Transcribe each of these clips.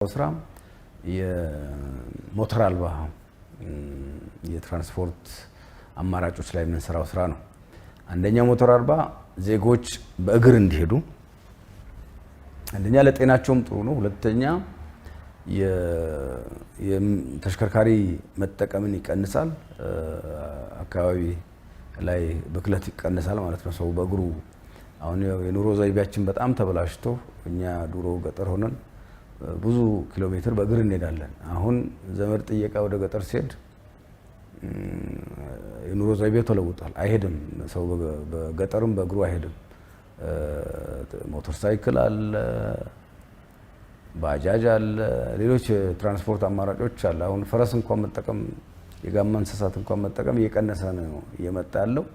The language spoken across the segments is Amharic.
ስራ የሞተር አልባ የትራንስፖርት አማራጮች ላይ የምንሰራው ስራ ነው። አንደኛው ሞተር አልባ ዜጎች በእግር እንዲሄዱ አንደኛ ለጤናቸውም ጥሩ ነው። ሁለተኛ የተሽከርካሪ መጠቀምን ይቀንሳል፣ አካባቢ ላይ ብክለት ይቀንሳል ማለት ነው። ሰው በእግሩ አሁን የኑሮ ዘይቤያችን በጣም ተበላሽቶ እኛ ድሮ ገጠር ሆነን ብዙ ኪሎ ሜትር በእግር እንሄዳለን። አሁን ዘመድ ጥየቃ ወደ ገጠር ሲሄድ የኑሮ ዘይቤው ተለውጧል። አይሄድም ሰው በገጠርም በእግሩ አይሄድም። ሞተር ሳይክል አለ፣ ባጃጅ አለ፣ ሌሎች ትራንስፖርት አማራጮች አለ። አሁን ፈረስ እንኳን መጠቀም የጋማ እንስሳት እንኳን መጠቀም እየቀነሰ ነው እየመጣ ያለው።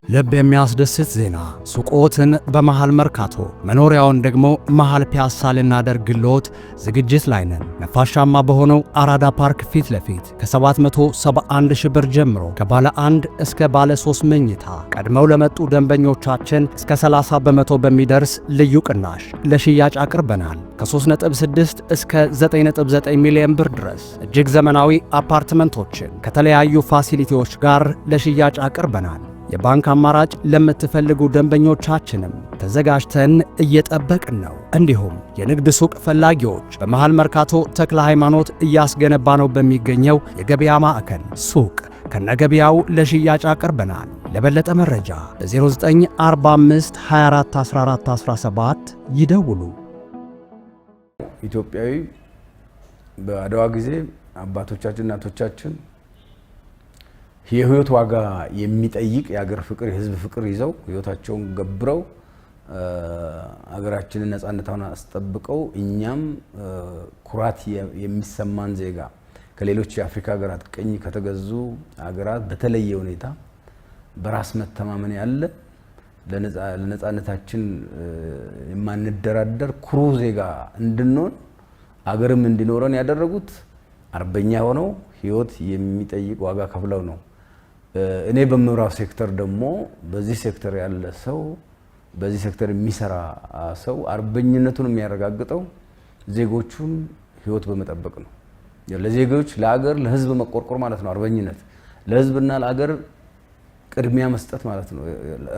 ልብ የሚያስደስት ዜና! ሱቆትን በመሃል መርካቶ መኖሪያውን ደግሞ መሃል ፒያሳ ልናደርግልዎት ዝግጅት ላይ ነን። ነፋሻማ በሆነው አራዳ ፓርክ ፊት ለፊት ከ771 ሺህ ብር ጀምሮ ከባለ 1 እስከ ባለ 3 መኝታ ቀድመው ለመጡ ደንበኞቻችን እስከ 30 በመቶ በሚደርስ ልዩ ቅናሽ ለሽያጭ አቅርበናል። ከ3.6 እስከ 9.9 ሚሊዮን ብር ድረስ እጅግ ዘመናዊ አፓርትመንቶችን ከተለያዩ ፋሲሊቲዎች ጋር ለሽያጭ አቅርበናል። የባንክ አማራጭ ለምትፈልጉ ደንበኞቻችንም ተዘጋጅተን እየጠበቅን ነው። እንዲሁም የንግድ ሱቅ ፈላጊዎች በመሃል መርካቶ ተክለ ሃይማኖት እያስገነባ ነው በሚገኘው የገበያ ማዕከል ሱቅ ከነገበያው ለሽያጭ አቅርበናል። ለበለጠ መረጃ በ0945 24 14 17 ይደውሉ። ኢትዮጵያዊ በአድዋ ጊዜ አባቶቻችን እናቶቻችን የህይወት ዋጋ የሚጠይቅ የሀገር ፍቅር የህዝብ ፍቅር ይዘው ህይወታቸውን ገብረው ሀገራችንን ነፃነቷን አስጠብቀው እኛም ኩራት የሚሰማን ዜጋ ከሌሎች የአፍሪካ ሀገራት ቀኝ ከተገዙ ሀገራት በተለየ ሁኔታ በራስ መተማመን ያለ ለነፃነታችን የማንደራደር ኩሩ ዜጋ እንድንሆን ሀገርም እንዲኖረን ያደረጉት አርበኛ ሆነው ህይወት የሚጠይቅ ዋጋ ከፍለው ነው። እኔ በምዕራብ ሴክተር ደግሞ በዚህ ሴክተር ያለ ሰው በዚህ ሴክተር የሚሰራ ሰው አርበኝነቱን የሚያረጋግጠው ዜጎቹን ህይወት በመጠበቅ ነው። ለዜጎች ለሀገር ለህዝብ መቆርቆር ማለት ነው አርበኝነት። ለህዝብና ለሀገር ቅድሚያ መስጠት ማለት ነው።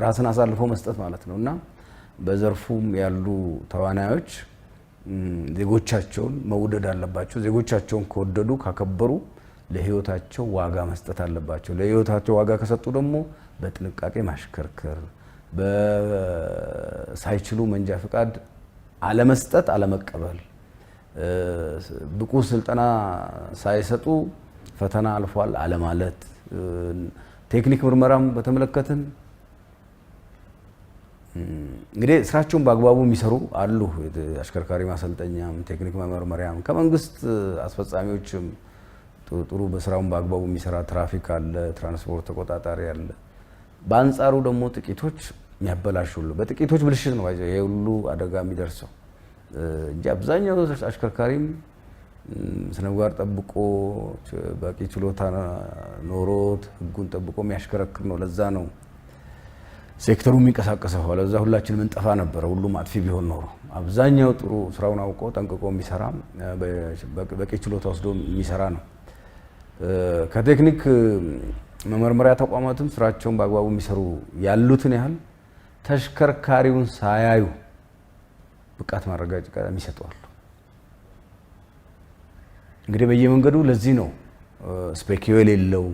ራስን አሳልፎ መስጠት ማለት ነው። እና በዘርፉም ያሉ ተዋናዮች ዜጎቻቸውን መውደድ አለባቸው። ዜጎቻቸውን ከወደዱ ካከበሩ ለህይወታቸው ዋጋ መስጠት አለባቸው። ለህይወታቸው ዋጋ ከሰጡ ደግሞ በጥንቃቄ ማሽከርከር፣ ሳይችሉ መንጃ ፍቃድ አለመስጠት፣ አለመቀበል፣ ብቁ ስልጠና ሳይሰጡ ፈተና አልፏል አለማለት፣ ቴክኒክ ምርመራም በተመለከተን እንግዲህ ስራቸውን በአግባቡ የሚሰሩ አሉ። አሽከርካሪ ማሰልጠኛም ቴክኒክ መመርመሪያም ከመንግስት አስፈጻሚዎችም ጥሩ በስራውን በአግባቡ የሚሰራ ትራፊክ አለ፣ ትራንስፖርት ተቆጣጣሪ አለ። በአንጻሩ ደግሞ ጥቂቶች የሚያበላሹ ሁሉ በጥቂቶች ብልሽት ነው ይሄ ሁሉ አደጋ የሚደርሰው እንጂ አብዛኛው አሽከርካሪም ስነምግባር ጠብቆ በቂ ችሎታ ኖሮት ህጉን ጠብቆ የሚያሽከረክር ነው። ለዛ ነው ሴክተሩ የሚንቀሳቀሰው። ለዛ ሁላችንም እንጠፋ ነበር ሁሉም አጥፊ ቢሆን ኖሮ። አብዛኛው ጥሩ ስራውን አውቆ ጠንቅቆ የሚሰራ በቂ ችሎታ ወስዶ የሚሰራ ነው። ከቴክኒክ መመርመሪያ ተቋማትም ስራቸውን በአግባቡ የሚሰሩ ያሉትን ያህል ተሽከርካሪውን ሳያዩ ብቃት ማረጋገጫ የሚሰጠዋል። እንግዲህ በየመንገዱ ለዚህ ነው ስፔኪዮ የሌለው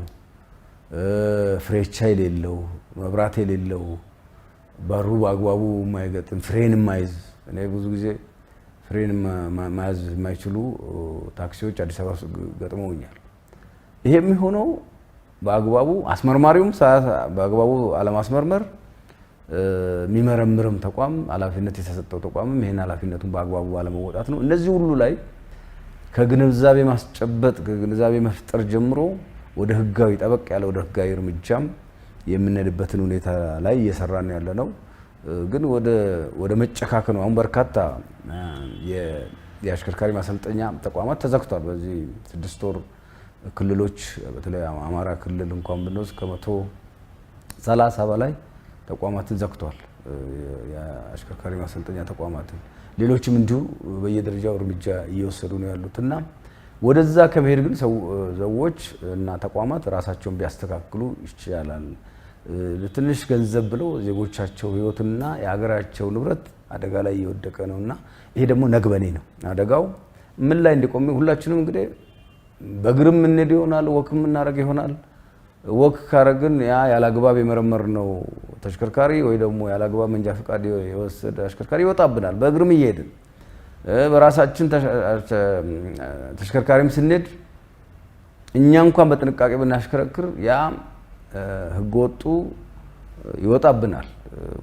ፍሬቻ የሌለው መብራት የሌለው በሩ በአግባቡ የማይገጥም ፍሬን የማይዝ እኔ ብዙ ጊዜ ፍሬን መያዝ የማይችሉ ታክሲዎች አዲስ አበባ ውስጥ ገጥመውኛል። ይሄ የሚሆነው በአግባቡ አስመርማሪውም በአግባቡ አለማስመርመር የሚመረምርም ተቋም ኃላፊነት የተሰጠው ተቋምም ይሄን ኃላፊነቱን በአግባቡ አለመወጣት ነው። እነዚህ ሁሉ ላይ ከግንዛቤ ማስጨበጥ ከግንዛቤ መፍጠር ጀምሮ ወደ ህጋዊ ጠበቅ ያለ ወደ ህጋዊ እርምጃም የምንሄድበትን ሁኔታ ላይ እየሰራን ያለ ነው። ግን ወደ መጨካከ ነው። አሁን በርካታ የአሽከርካሪ ማሰልጠኛ ተቋማት ተዘግቷል። በዚህ 6 ወር ክልሎች በተለይ አማራ ክልል እንኳን ብንወስድ ከ130 በላይ ተቋማትን ዘግቷል። የአሽከርካሪ ማሰልጠኛ ተቋማትን ሌሎችም እንዲሁ በየደረጃው እርምጃ እየወሰዱ ነው ያሉትና ወደዛ ከመሄድ ግን ሰዎች እና ተቋማት ራሳቸውን ቢያስተካክሉ ይቻላል። ለትንሽ ገንዘብ ብለው ዜጎቻቸው ህይወትና የሀገራቸው ንብረት አደጋ ላይ እየወደቀ ነውና ይሄ ደግሞ ነግበኔ ነው። አደጋው ምን ላይ እንዲቆም ሁላችንም እንግዲህ በእግርም እንሄድ ይሆናል፣ ወክም እናደርግ ይሆናል። ወክ ካረግን ያ ያላግባብ የመረመር ነው ተሽከርካሪ ወይ ደግሞ ያላግባብ መንጃ ፈቃድ የወሰደ አሽከርካሪ ይወጣብናል። በእግርም እየሄድን በራሳችን ተሽከርካሪም ስንሄድ እኛ እንኳን በጥንቃቄ ብናሽከረክር ያ ህገወጡ ይወጣብናል።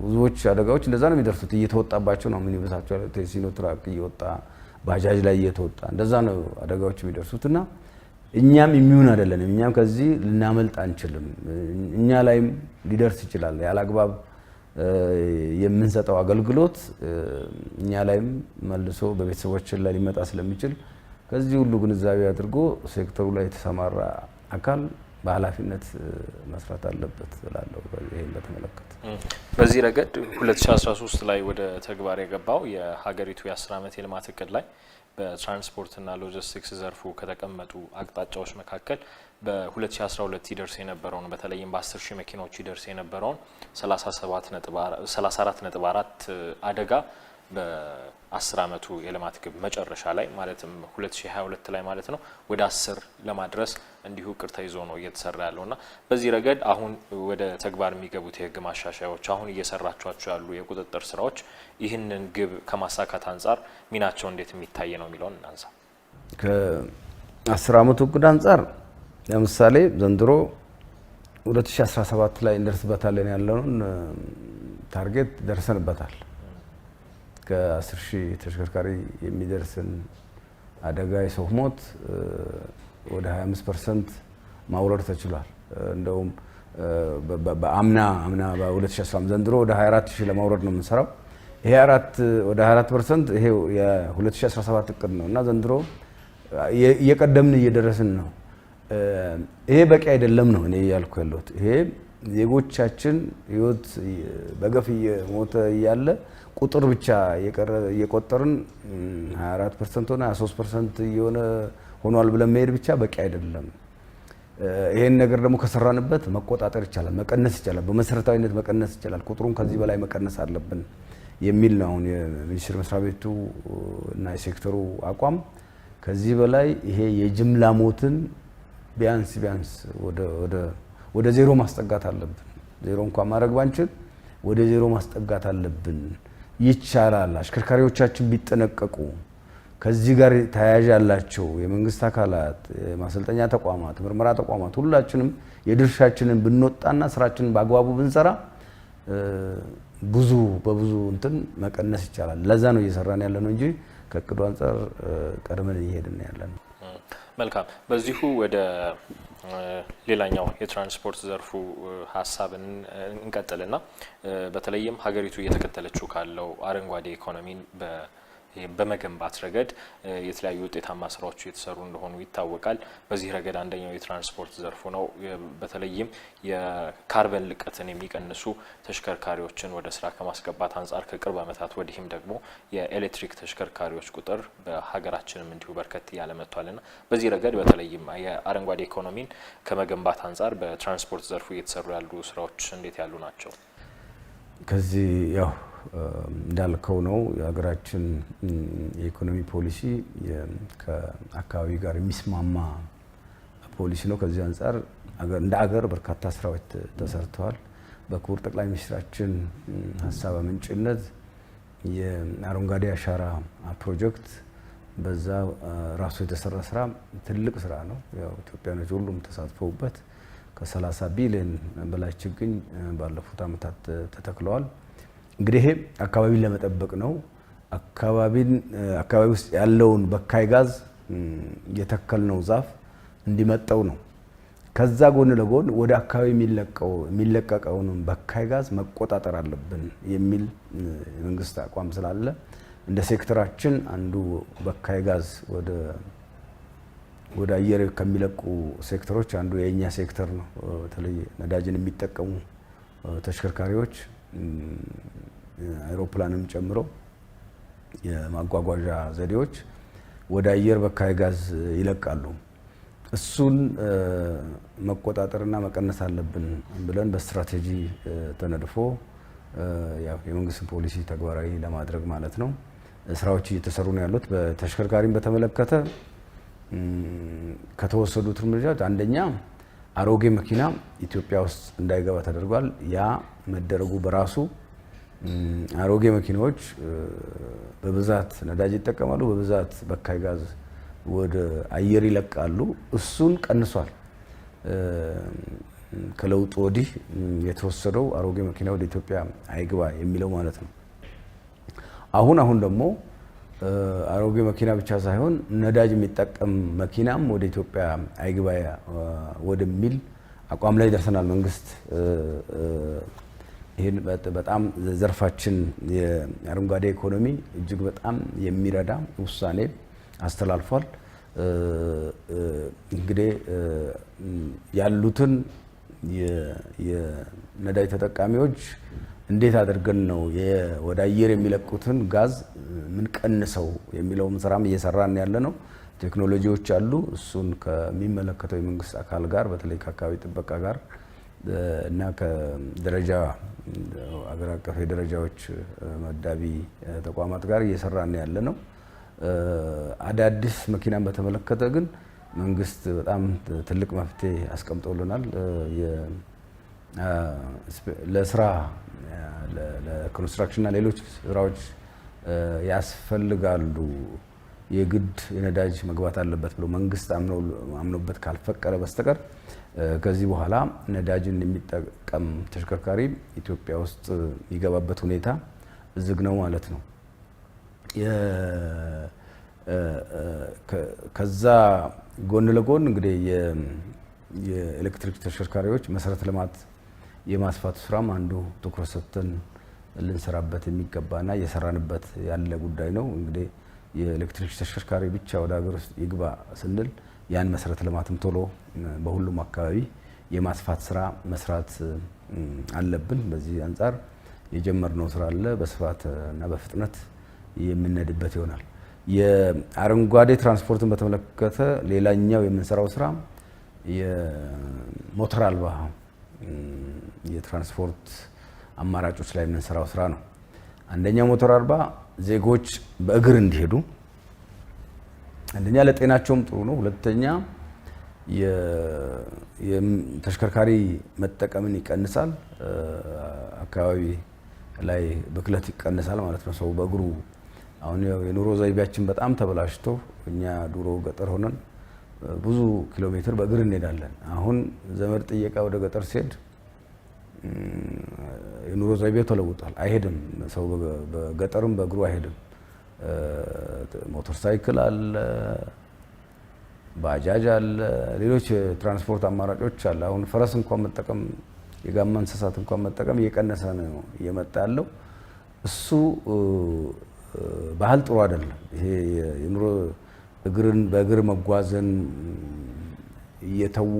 ብዙዎች አደጋዎች እንደዛ ነው የሚደርሱት። እየተወጣባቸው ነው ሚኒባሳቸው ሲኖ ትራክ እየወጣ ባጃጅ ላይ እየተወጣ እንደዛ ነው አደጋዎች የሚደርሱትና እኛም የሚሆን አይደለንም። እኛም ከዚህ ልናመልጥ አንችልም። እኛ ላይም ሊደርስ ይችላል። ያላግባብ የምንሰጠው አገልግሎት እኛ ላይም መልሶ በቤተሰቦችን ላይ ሊመጣ ስለሚችል ከዚህ ሁሉ ግንዛቤ አድርጎ ሴክተሩ ላይ የተሰማራ አካል በኃላፊነት መስራት አለበት እላለሁ። ይሄን በተመለከተ በዚህ ረገድ 2013 ላይ ወደ ተግባር የገባው የሀገሪቱ የ10 ዓመት የልማት እቅድ ላይ በትራንስፖርትና ሎጂስቲክስ ዘርፉ ከተቀመጡ አቅጣጫዎች መካከል በ2012 ይደርስ የነበረውን በተለይም በ10 ሺህ መኪናዎች ይደርስ የነበረውን 34.4 አደጋ በ10 ዓመቱ የልማት ግብ መጨረሻ ላይ ማለትም 2022 ላይ ማለት ነው ወደ 10 ለማድረስ እንዲሁ እቅድ ተይዞ ነው እየተሰራ ያለውና በዚህ ረገድ አሁን ወደ ተግባር የሚገቡት የህግ ማሻሻያዎች አሁን እየሰራቿቸው ያሉ የቁጥጥር ስራዎች ይህንን ግብ ከማሳካት አንጻር ሚናቸው እንዴት የሚታይ ነው የሚለውን እናንሳ። ከ10 ዓመቱ እቅድ አንጻር ለምሳሌ ዘንድሮ 2017 ላይ እንደርስበታለን ያለውን ታርጌት ደርሰንበታል። ከ10 ሺህ ተሽከርካሪ የሚደርስን አደጋ የሰው ሞት ወደ 25% ማውረድ ተችሏል። እንደውም በአምና በ2015 ዘንድሮ ወደ 24 ሺህ ለማውረድ ነው የምንሰራው። ይሄ ወደ 24% ይሄ የ2017 እቅድ ነው እና ዘንድሮ እየቀደምን እየደረስን ነው። ይሄ በቂ አይደለም ነው እኔ ያልኩ ያለሁት። ይሄ ዜጎቻችን ህይወት በገፍ እየሞተ እያለ ቁጥር ብቻ እየቆጠርን 24% ሆነ 23% እየሆነ ሆኗል ብለን መሄድ ብቻ በቂ አይደለም። ይሄን ነገር ደግሞ ከሰራንበት መቆጣጠር ይቻላል፣ መቀነስ ይቻላል፣ በመሰረታዊነት መቀነስ ይቻላል። ቁጥሩን ከዚህ በላይ መቀነስ አለብን የሚል ነው አሁን የሚኒስቴር መስሪያ ቤቱ እና የሴክተሩ አቋም። ከዚህ በላይ ይሄ የጅምላ ሞትን ቢያንስ ወደ ዜሮ ማስጠጋት አለብን። ዜሮ እንኳን ማድረግ ባንችል ወደ ዜሮ ማስጠጋት አለብን። ይቻላል። አሽከርካሪዎቻችን ቢጠነቀቁ ከዚህ ጋር ተያያዥ ያላቸው የመንግስት አካላት፣ የማሰልጠኛ ተቋማት፣ ምርመራ ተቋማት ሁላችንም የድርሻችንን ብንወጣና ስራችንን በአግባቡ ብንሰራ በብዙ እንትን መቀነስ ይቻላል። ለዛ ነው እየሰራን ያለነው እንጂ ከእቅዱ አንጻር ቀድመን እየሄድን ያለነው። መልካም። በዚሁ ወደ ሌላኛው የትራንስፖርት ዘርፉ ሀሳብን እንቀጥልና በተለይም ሀገሪቱ እየተከተለችው ካለው አረንጓዴ ኢኮኖሚን በመገንባት ረገድ የተለያዩ ውጤታማ ስራዎች እየተሰሩ እንደሆኑ ይታወቃል። በዚህ ረገድ አንደኛው የትራንስፖርት ዘርፉ ነው። በተለይም የካርበን ልቀትን የሚቀንሱ ተሽከርካሪዎችን ወደ ስራ ከማስገባት አንጻር ከቅርብ ዓመታት ወዲህም ደግሞ የኤሌክትሪክ ተሽከርካሪዎች ቁጥር በሀገራችንም እንዲሁ በርከት እያለ መጥቷልና በዚህ ረገድ በተለይም የአረንጓዴ ኢኮኖሚን ከመገንባት አንጻር በትራንስፖርት ዘርፉ እየተሰሩ ያሉ ስራዎች እንዴት ያሉ ናቸው? ከዚህ ያው እንዳልከው ነው የሀገራችን የኢኮኖሚ ፖሊሲ ከአካባቢ ጋር የሚስማማ ፖሊሲ ነው። ከዚህ አንጻር እንደ አገር በርካታ ስራዎች ተሰርተዋል። በክቡር ጠቅላይ ሚኒስትራችን ሀሳብ አመንጭነት የአረንጓዴ አሻራ ፕሮጀክት በዛ ራሱ የተሰራ ስራ ትልቅ ስራ ነው። ያው ኢትዮጵያኖች ሁሉም ተሳትፈውበት ከ30 ቢሊዮን በላይ ችግኝ ባለፉት ዓመታት ተተክለዋል። እንግዲህ ይሄ አካባቢን ለመጠበቅ ነው። አካባቢ ውስጥ ያለውን በካይ ጋዝ የተከልነው ዛፍ እንዲመጠው ነው። ከዛ ጎን ለጎን ወደ አካባቢ የሚለቀቀውን በካይ ጋዝ መቆጣጠር አለብን የሚል መንግስት አቋም ስላለ እንደ ሴክተራችን አንዱ በካይ ጋዝ ወደ አየር ከሚለቁ ሴክተሮች አንዱ የኛ ሴክተር ነው። በተለይ ነዳጅን የሚጠቀሙ ተሽከርካሪዎች አይሮፕላንም ጨምሮ የማጓጓዣ ዘዴዎች ወደ አየር በካይ ጋዝ ይለቃሉ። እሱን መቆጣጠርና መቀነስ አለብን ብለን በስትራቴጂ ተነድፎ ያው የመንግስትን ፖሊሲ ተግባራዊ ለማድረግ ማለት ነው ስራዎች እየተሰሩ ነው ያሉት። በተሽከርካሪም በተመለከተ ከተወሰዱት እርምጃዎች አንደኛ አሮጌ መኪና ኢትዮጵያ ውስጥ እንዳይገባ ተደርጓል። ያ መደረጉ በራሱ አሮጌ መኪናዎች በብዛት ነዳጅ ይጠቀማሉ፣ በብዛት በካይ ጋዝ ወደ አየር ይለቃሉ። እሱን ቀንሷል። ከለውጥ ወዲህ የተወሰደው አሮጌ መኪና ወደ ኢትዮጵያ አይግባ የሚለው ማለት ነው። አሁን ደግሞ አሮጌ መኪና ብቻ ሳይሆን ነዳጅ የሚጠቀም መኪናም ወደ ኢትዮጵያ አይግባ ወደሚል አቋም ላይ ደርሰናል። መንግስት ይህን በጣም ዘርፋችን የአረንጓዴ ኢኮኖሚ እጅግ በጣም የሚረዳ ውሳኔ አስተላልፏል። እንግዲህ ያሉትን የነዳጅ ተጠቃሚዎች እንዴት አድርገን ነው ወደ አየር የሚለቁትን ጋዝ ምን ቀንሰው የሚለውም ስራም እየሰራን ያለ ነው። ቴክኖሎጂዎች አሉ። እሱን ከሚመለከተው የመንግስት አካል ጋር በተለይ ከአካባቢ ጥበቃ ጋር እና ከደረጃ አገር አቀፍ የደረጃዎች መዳቢ ተቋማት ጋር እየሰራን ያለ ነው። አዳዲስ መኪናን በተመለከተ ግን መንግስት በጣም ትልቅ መፍትሄ አስቀምጦልናል። ለስራ ለኮንስትራክሽንና ሌሎች ስራዎች ያስፈልጋሉ የግድ የነዳጅ መግባት አለበት ብሎ መንግስት አምኖበት ካልፈቀደ በስተቀር ከዚህ በኋላ ነዳጅን የሚጠቀም ተሽከርካሪ ኢትዮጵያ ውስጥ የሚገባበት ሁኔታ ዝግ ነው ማለት ነው። ከዛ ጎን ለጎን እንግዲህ የኤሌክትሪክ ተሽከርካሪዎች መሰረተ ልማት የማስፋቱ ስራም አንዱ ትኩረት ሰጥተን ልንሰራበት የሚገባና እየሰራንበት ያለ ጉዳይ ነው። እንግዲህ የኤሌክትሪክ ተሽከርካሪ ብቻ ወደ ሀገር ውስጥ ይግባ ስንል ያን መሰረተ ልማትም ቶሎ በሁሉም አካባቢ የማስፋት ስራ መስራት አለብን። በዚህ አንጻር የጀመርነው ስራ አለ። በስፋት እና በፍጥነት የምንሄድበት ይሆናል። የአረንጓዴ ትራንስፖርትን በተመለከተ ሌላኛው የምንሰራው ስራ የሞተር አልባ የትራንስፖርት አማራጮች ላይ የምንሰራው ስራ ነው። አንደኛው ሞተር አልባ ዜጎች በእግር እንዲሄዱ አንደኛ ለጤናቸውም ጥሩ ነው። ሁለተኛ የተሽከርካሪ መጠቀምን ይቀንሳል። አካባቢ ላይ ብክለት ይቀንሳል ማለት ነው። ሰው በእግሩ አሁን የኑሮ ዘይቤያችን በጣም ተበላሽቶ እኛ ድሮ ገጠር ሆነን ብዙ ኪሎ ሜትር በእግር እንሄዳለን። አሁን ዘመድ ጥየቃ ወደ ገጠር ሲሄድ የኑሮ ዘይቤው ተለውጧል። አይሄድም ሰው በገጠርም በእግሩ አይሄድም። ሞተር ሳይክል አለ፣ ባጃጅ አለ፣ ሌሎች ትራንስፖርት አማራጮች አለ። አሁን ፈረስ እንኳን መጠቀም የጋማ እንስሳት እንኳን መጠቀም እየቀነሰ ነው እየመጣ ያለው። እሱ ባህል ጥሩ አይደለም። ይሄ የኑሮ እግርን በእግር መጓዝን እየተዉ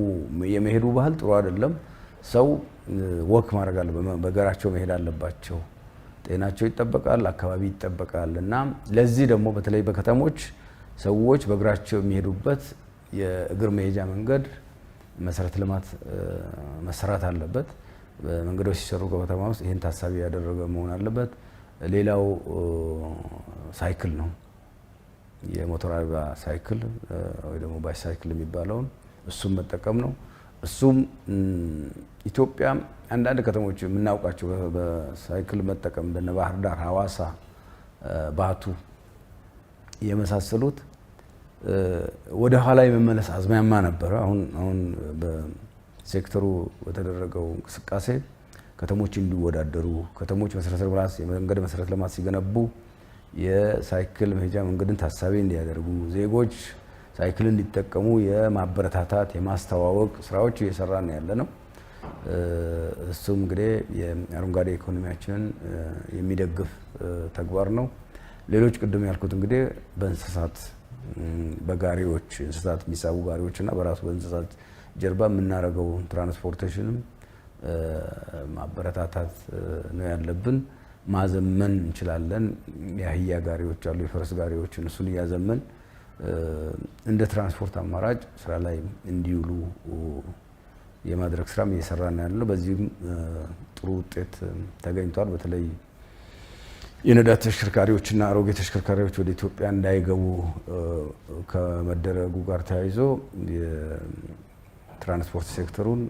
የመሄዱ ባህል ጥሩ አይደለም። ሰው ወክ ማድረግ አለ፣ በእግራቸው መሄድ አለባቸው። ጤናቸው ይጠበቃል፣ አካባቢ ይጠበቃል። እና ለዚህ ደግሞ በተለይ በከተሞች ሰዎች በእግራቸው የሚሄዱበት የእግር መሄጃ መንገድ መሰረተ ልማት መሰራት አለበት። መንገዶች ሲሰሩ በከተማ ውስጥ ይህን ታሳቢ ያደረገ መሆን አለበት። ሌላው ሳይክል ነው። የሞተር አልባ ሳይክል ወይ ደግሞ ባይሳይክል የሚባለውን እሱም መጠቀም ነው። እሱም ኢትዮጵያ አንዳንድ ከተሞች የምናውቃቸው በሳይክል መጠቀም እንደነ ባህር ዳር፣ ሐዋሳ፣ ባቱ የመሳሰሉት ወደ ኋላ የመመለስ አዝማሚያ ነበረ። አሁን በሴክተሩ በተደረገው እንቅስቃሴ ከተሞች እንዲወዳደሩ ከተሞች መሰረተ ልማት የመንገድ መሰረተ ልማት ሲገነቡ የሳይክል መሄጃ መንገድን ታሳቢ እንዲያደርጉ ዜጎች ሳይክል እንዲጠቀሙ የማበረታታት የማስተዋወቅ ስራዎች እየሰራን ያለ ነው። እሱም እንግዲህ የአረንጓዴ ኢኮኖሚያችንን የሚደግፍ ተግባር ነው። ሌሎች ቅድም ያልኩት እንግዲህ በእንስሳት በጋሪዎች እንስሳት የሚሳቡ ጋሪዎችና በራሱ በእንስሳት ጀርባ የምናደርገው ትራንስፖርቴሽንም ማበረታታት ነው ያለብን። ማዘመን እንችላለን። የአህያ ጋሪዎች አሉ፣ የፈረስ ጋሪዎች፣ እሱን እያዘመን እንደ ትራንስፖርት አማራጭ ስራ ላይ እንዲውሉ የማድረግ ስራም እየሰራን ያለው። በዚህም ጥሩ ውጤት ተገኝቷል። በተለይ የነዳጅ ተሽከርካሪዎችና አሮጌ ተሽከርካሪዎች ወደ ኢትዮጵያ እንዳይገቡ ከመደረጉ ጋር ተያይዞ የትራንስፖርት ሴክተሩን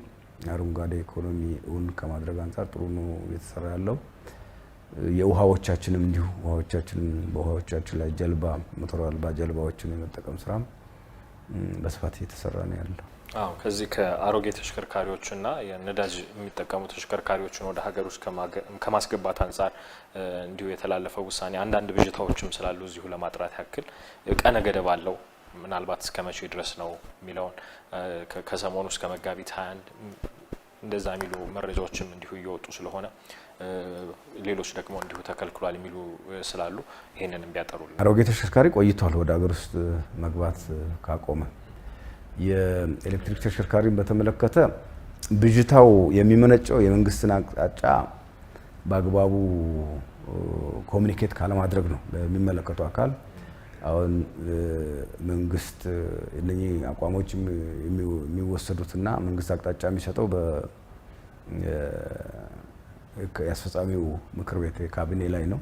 አረንጓዴ ኢኮኖሚውን ከማድረግ አንጻር ጥሩ ነው እየተሰራ ያለው። የውሃዎቻችንም እንዲሁ በውሃዎቻችን ላይ ጀልባ ሞተር አልባ ጀልባዎችን የመጠቀም ስራም በስፋት እየተሰራ ነው ያለው። ከዚህ ከአሮጌ ተሽከርካሪዎችና የነዳጅ የሚጠቀሙ ተሽከርካሪዎችን ወደ ሀገር ውስጥ ከማስገባት አንጻር እንዲሁ የተላለፈው ውሳኔ አንዳንድ ብዥታዎችም ስላሉ እዚሁ ለማጥራት ያክል ቀነ ገደብ አለው። ምናልባት እስከ መቼ ድረስ ነው የሚለውን ከሰሞኑ እስከ መጋቢት 21 እንደዛ የሚሉ መረጃዎችም እንዲሁ እየወጡ ስለሆነ ሌሎች ደግሞ እንዲሁ ተከልክሏል የሚሉ ስላሉ ይሄንን ቢያጠሩልን። አሮጌ ተሽከርካሪ ቆይቷል ወደ ሀገር ውስጥ መግባት ካቆመ። የኤሌክትሪክ ተሽከርካሪን በተመለከተ ብዥታው የሚመነጨው የመንግስትን አቅጣጫ በአግባቡ ኮሚኒኬት ካለማድረግ ነው ለሚመለከቱ አካል። አሁን መንግስት እነኚህ አቋሞች የሚወሰዱትና መንግስት አቅጣጫ የሚሰጠው የአስፈጻሚው ምክር ቤት የካቢኔ ላይ ነው።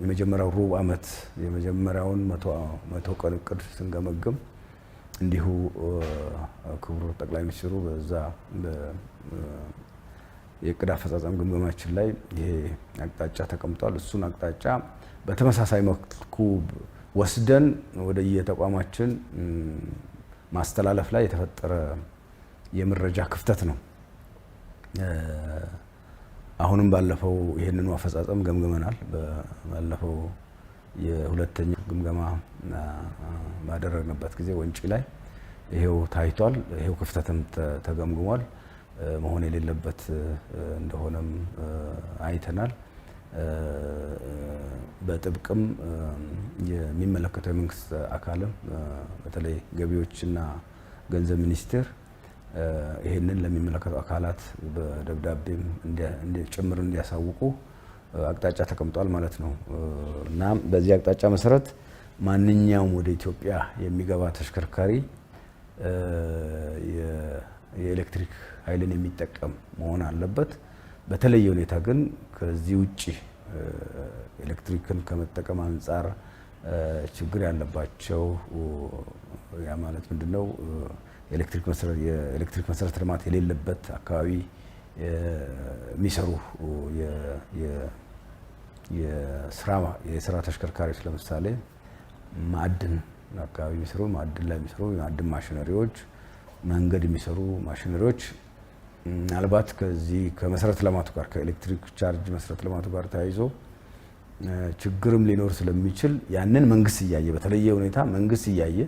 የመጀመሪያው ሩብ ዓመት የመጀመሪያውን መቶ ቀን እቅድ ስንገመግም እንዲሁ ክቡር ጠቅላይ ሚኒስትሩ በዛ የእቅድ አፈጻጸም ግምገማችን ላይ ይሄ አቅጣጫ ተቀምጧል። እሱን አቅጣጫ በተመሳሳይ መልኩ ወስደን ወደ የተቋማችን ማስተላለፍ ላይ የተፈጠረ የመረጃ ክፍተት ነው። አሁንም ባለፈው ይሄንኑ አፈጻጸም ገምግመናል። ባለፈው የሁለተኛ ግምገማ ባደረግንበት ጊዜ ወንጪ ላይ ይሄው ታይቷል። ይሄው ክፍተትም ተገምግሟል። መሆን የሌለበት እንደሆነም አይተናል። በጥብቅም የሚመለከተው የመንግስት አካልም በተለይ ገቢዎችና ገንዘብ ሚኒስቴር ይሄንን ለሚመለከቱ አካላት በደብዳቤም ጭምር እንዲያሳውቁ አቅጣጫ ተቀምጧል ማለት ነው እና በዚህ አቅጣጫ መሰረት ማንኛውም ወደ ኢትዮጵያ የሚገባ ተሽከርካሪ የኤሌክትሪክ ኃይልን የሚጠቀም መሆን አለበት። በተለየ ሁኔታ ግን ከዚህ ውጪ ኤሌክትሪክን ከመጠቀም አንጻር ችግር ያለባቸው ያ ማለት ምንድነው? የኤሌክትሪክ መሰረተ ልማት የሌለበት አካባቢ የሚሰሩ የስራ ተሽከርካሪዎች ለምሳሌ ማዕድን አካባቢ የሚሰሩ ማዕድን ላይ የሚሰሩ የማዕድን ማሽነሪዎች፣ መንገድ የሚሰሩ ማሽነሪዎች ምናልባት ከዚህ ከመሰረተ ልማቱ ጋር ከኤሌክትሪክ ቻርጅ መሰረተ ልማቱ ጋር ተያይዞ ችግርም ሊኖር ስለሚችል ያንን መንግስት እያየ በተለየ ሁኔታ መንግስት እያየ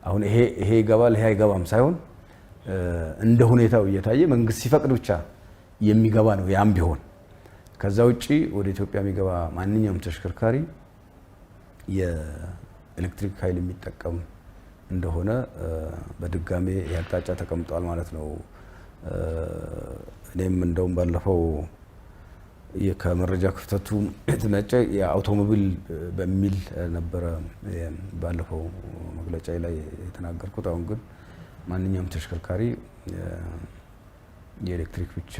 አሁን ይሄ ይገባል ይሄ አይገባም ሳይሆን እንደ ሁኔታው እየታየ መንግስት ሲፈቅድ ብቻ የሚገባ ነው። ያም ቢሆን ከዛ ውጪ ወደ ኢትዮጵያ የሚገባ ማንኛውም ተሽከርካሪ የኤሌክትሪክ ኃይል የሚጠቀም እንደሆነ በድጋሜ ያቅጣጫ ተቀምጧል ማለት ነው። እኔም እንደውም ባለፈው ከመረጃ ክፍተቱ የተነጨ የአውቶሞቢል በሚል ነበረ ባለፈው መግለጫ ላይ የተናገርኩት። አሁን ግን ማንኛውም ተሽከርካሪ የኤሌክትሪክ ብቻ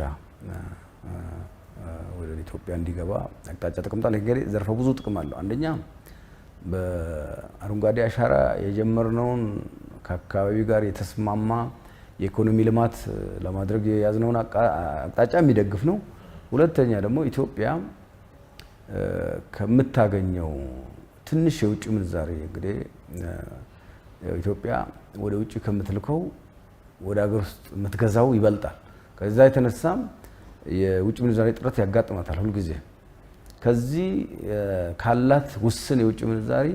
ወደ ኢትዮጵያ እንዲገባ አቅጣጫ ተቀምጧል። እንግዲህ ዘርፈ ብዙ ጥቅም አለው። አንደኛ በአረንጓዴ አሻራ የጀመርነውን ከአካባቢ ጋር የተስማማ የኢኮኖሚ ልማት ለማድረግ የያዝነውን አቅጣጫ የሚደግፍ ነው። ሁለተኛ ደግሞ ኢትዮጵያ ከምታገኘው ትንሽ የውጭ ምንዛሬ እንግዲህ ኢትዮጵያ ወደ ውጭ ከምትልከው ወደ ሀገር ውስጥ የምትገዛው ይበልጣል። ከዛ የተነሳም የውጭ ምንዛሬ እጥረት ያጋጥማታል ሁልጊዜ። ከዚህ ካላት ውስን የውጭ ምንዛሬ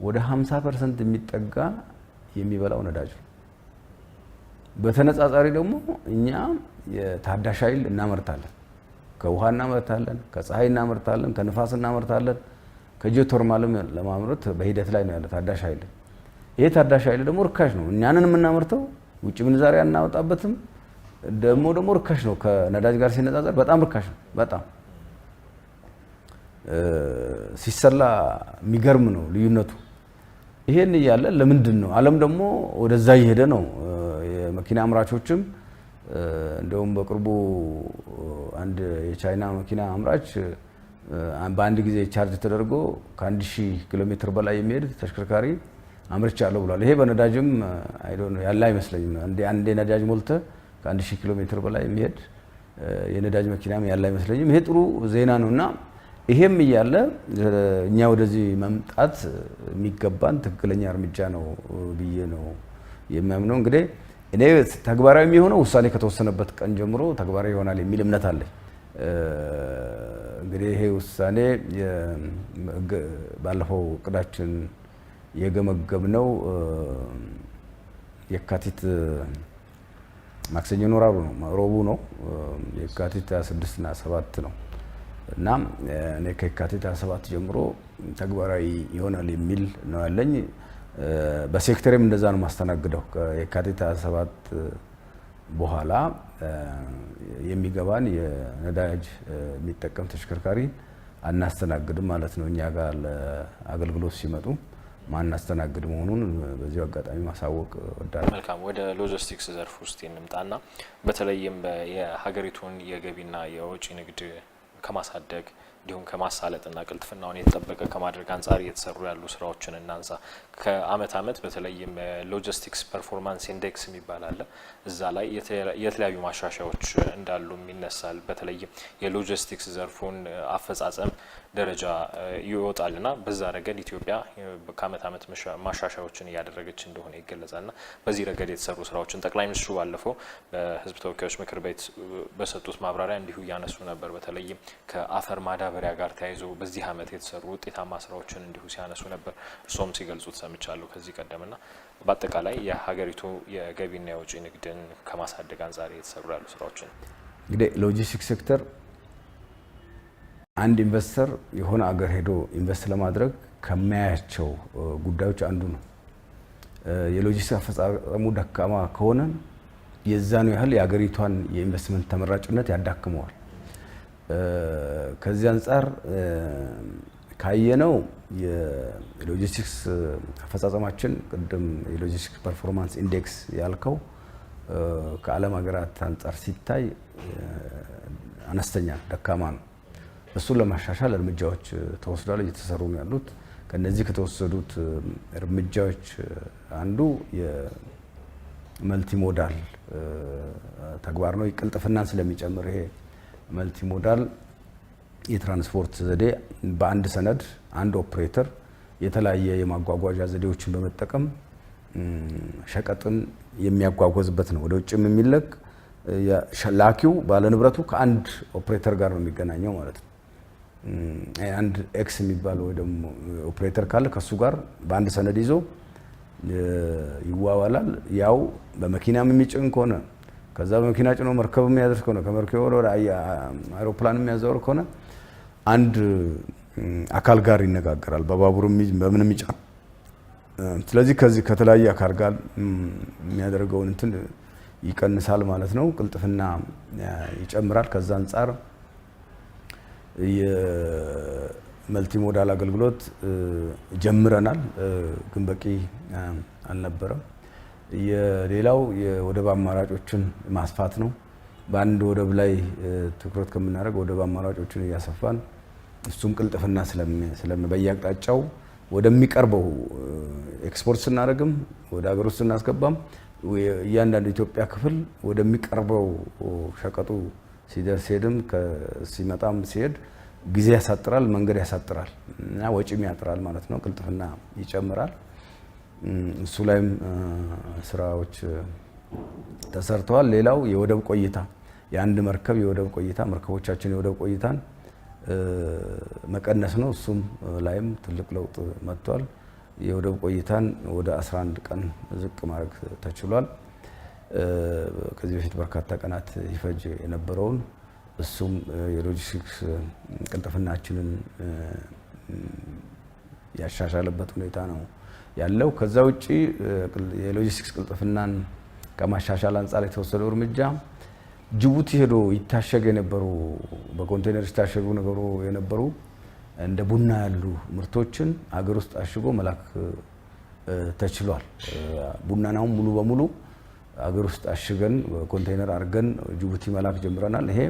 ወደ 50% የሚጠጋ የሚበላው ነዳጅ ነው። በተነጻጻሪ ደግሞ እኛ የታዳሽ ኃይል እናመርታለን። ከውሃ እናመርታለን፣ ከፀሐይ እናመርታለን፣ ከንፋስ እናመርታለን፣ ከጂኦተርማልም ለማምረት በሂደት ላይ ነው ያለ ታዳሽ ኃይል። ይሄ ታዳሽ ኃይል ደግሞ ርካሽ ነው። እኛንን የምናመርተው ውጭ ምንዛሬ አናወጣበትም፣ ደግሞ ርካሽ ነው። ከነዳጅ ጋር ሲነጻጸር በጣም ርካሽ ነው። በጣም ሲሰላ የሚገርም ነው ልዩነቱ። ይሄን እያለ ለምንድን ነው ዓለም ደግሞ ወደዛ እየሄደ ነው። የመኪና አምራቾችም እንደውም በቅርቡ አንድ የቻይና መኪና አምራች በአንድ ጊዜ ቻርጅ ተደርጎ ከ1000 ኪሎ ሜትር በላይ የሚሄድ ተሽከርካሪ አምርቻለሁ ብሏል። ይሄ በነዳጅም ያለ አይመስለኝም። አንዴ ነዳጅ ሞልተ ከ1000 ኪሎ ሜትር በላይ የሚሄድ የነዳጅ መኪናም ያለ አይመስለኝም። ይሄ ጥሩ ዜና ነውና ይሄም እያለ እኛ ወደዚህ መምጣት የሚገባን ትክክለኛ እርምጃ ነው ብዬ ነው የሚያምነው። እንግዲህ እኔ ተግባራዊ የሚሆነው ውሳኔ ከተወሰነበት ቀን ጀምሮ ተግባራዊ ይሆናል የሚል እምነት አለኝ። እንግዲህ ይሄ ውሳኔ ባለፈው እቅዳችን የገመገብነው የካቲት ማክሰኞ ነው ረቡዕ ነው የካቲት 26 እና 7 ነው እና እኔ ከየካቲት 27 ጀምሮ ተግባራዊ ይሆናል የሚል ነው ያለኝ። በሴክተርም እንደዛ ነው ማስተናግደው። ከየካቲት 27 በኋላ የሚገባን የነዳጅ የሚጠቀም ተሽከርካሪ አናስተናግድም ማለት ነው። እኛ ጋር ለአገልግሎት ሲመጡ ማናስተናግድ መሆኑን በዚሁ አጋጣሚ ማሳወቅ ወዳለሁ። መልካም፣ ወደ ሎጂስቲክስ ዘርፍ ውስጥ እንምጣና በተለይም የሀገሪቱን የገቢና የወጪ ንግድ ከማሳደግ እንዲሁም ከማሳለጥና ቅልጥፍናውን የተጠበቀ ከማድረግ አንጻር እየተሰሩ ያሉ ስራዎችን እናንሳ። ከአመት አመት በተለይም ሎጂስቲክስ ፐርፎርማንስ ኢንዴክስ የሚባል አለ። እዛ ላይ የተለያዩ ማሻሻያዎች እንዳሉ ይነሳል። በተለይም የሎጂስቲክስ ዘርፉን አፈጻጸም ደረጃ ይወጣልና በዛ ረገድ ኢትዮጵያ ከአመት አመት ማሻሻያዎችን እያደረገች እንደሆነ ይገለጻልና በዚህ ረገድ የተሰሩ ስራዎችን ጠቅላይ ሚኒስትሩ ባለፈው በህዝብ ተወካዮች ምክር ቤት በሰጡት ማብራሪያ እንዲሁ እያነሱ ነበር። በተለይም ከአፈር ማዳበሪያ ጋር ተያይዞ በዚህ አመት የተሰሩ ውጤታማ ስራዎችን እንዲሁ ሲያነሱ ነበር። እርሶም ሲገልጹት ሰምቻለሁ ከዚህ ቀደምና በአጠቃላይ የሀገሪቱ የገቢና የወጪ ንግድን ከማሳደግ አንጻር የተሰሩ ያሉ ስራዎችን እንግዲህ ሎጂስቲክስ ሴክተር አንድ ኢንቨስተር የሆነ አገር ሄዶ ኢንቨስት ለማድረግ ከሚያያቸው ጉዳዮች አንዱ ነው። የሎጂስቲክስ አፈጻጸሙ ደካማ ከሆነ የዛኑ ያህል የሀገሪቷን የኢንቨስትመንት ተመራጭነት ያዳክመዋል። ከዚህ አንጻር ካየነው የሎጂስቲክስ አፈጻጸማችን ቅድም የሎጂስቲክስ ፐርፎርማንስ ኢንዴክስ ያልከው ከዓለም ሀገራት አንጻር ሲታይ አነስተኛ ደካማ ነው። እሱን ለማሻሻል እርምጃዎች ተወስደዋል፣ እየተሰሩ ነው ያሉት። ከነዚህ ከተወሰዱት እርምጃዎች አንዱ የመልቲሞዳል ተግባር ነው። ቅልጥፍናን ስለሚጨምር ይሄ መልቲሞዳል የትራንስፖርት ዘዴ በአንድ ሰነድ አንድ ኦፕሬተር የተለያየ የማጓጓዣ ዘዴዎችን በመጠቀም ሸቀጥን የሚያጓጓዝበት ነው። ወደ ውጭም የሚለቅ ላኪው ባለንብረቱ ከአንድ ኦፕሬተር ጋር ነው የሚገናኘው ማለት ነው። አንድ ኤክስ የሚባል ወይ ደግሞ ኦፕሬተር ካለ ከሱ ጋር በአንድ ሰነድ ይዞ ይዋዋላል። ያው በመኪናም የሚጭን ከሆነ ከዛ በመኪና ጭኖ መርከብ የሚያደርስ ከሆነ ከመርከብ ወደ አውሮፕላን የሚያዘወር ከሆነ አንድ አካል ጋር ይነጋገራል፣ በባቡርም በምንም ይጫን። ስለዚህ ከዚህ ከተለያየ አካል ጋር የሚያደርገውን እንትን ይቀንሳል ማለት ነው። ቅልጥፍና ይጨምራል። ከዛ አንጻር የመልቲሞዳል አገልግሎት ጀምረናል፣ ግን በቂ አልነበረም። የሌላው የወደብ አማራጮችን ማስፋት ነው። በአንድ ወደብ ላይ ትኩረት ከምናደርግ ወደብ አማራጮችን እያሰፋን እሱም ቅልጥፍና በየአቅጣጫው ወደሚቀርበው ኤክስፖርት ስናደርግም ወደ ሀገር ውስጥ ስናስገባም እያንዳንዱ ኢትዮጵያ ክፍል ወደሚቀርበው ሸቀጡ ሲደርስ ሄድም ሲመጣም ሲሄድ ጊዜ ያሳጥራል፣ መንገድ ያሳጥራል እና ወጪም ያጥራል ማለት ነው። ቅልጥፍና ይጨምራል። እሱ ላይም ስራዎች ተሰርተዋል። ሌላው የወደብ ቆይታ፣ የአንድ መርከብ የወደብ ቆይታ፣ መርከቦቻችን የወደብ ቆይታን መቀነስ ነው። እሱም ላይም ትልቅ ለውጥ መጥቷል። የወደብ ቆይታን ወደ 11 ቀን ዝቅ ማድረግ ተችሏል። ከዚህ በፊት በርካታ ቀናት ይፈጅ የነበረውን እሱም የሎጂስቲክስ ቅልጥፍናችንን ያሻሻለበት ሁኔታ ነው ያለው። ከዛ ውጪ የሎጂስቲክስ ቅልጥፍናን ከማሻሻል አንጻር የተወሰደው እርምጃ ጅቡቲ ሄዶ ይታሸግ የነበሩ በኮንቴነር ይታሸጉ ነገሩ የነበሩ እንደ ቡና ያሉ ምርቶችን አገር ውስጥ አሽጎ መላክ ተችሏል። ቡናናው ሙሉ በሙሉ አገር ውስጥ አሽገን ኮንቴነር አድርገን ጅቡቲ መላክ ጀምረናል። ይሄ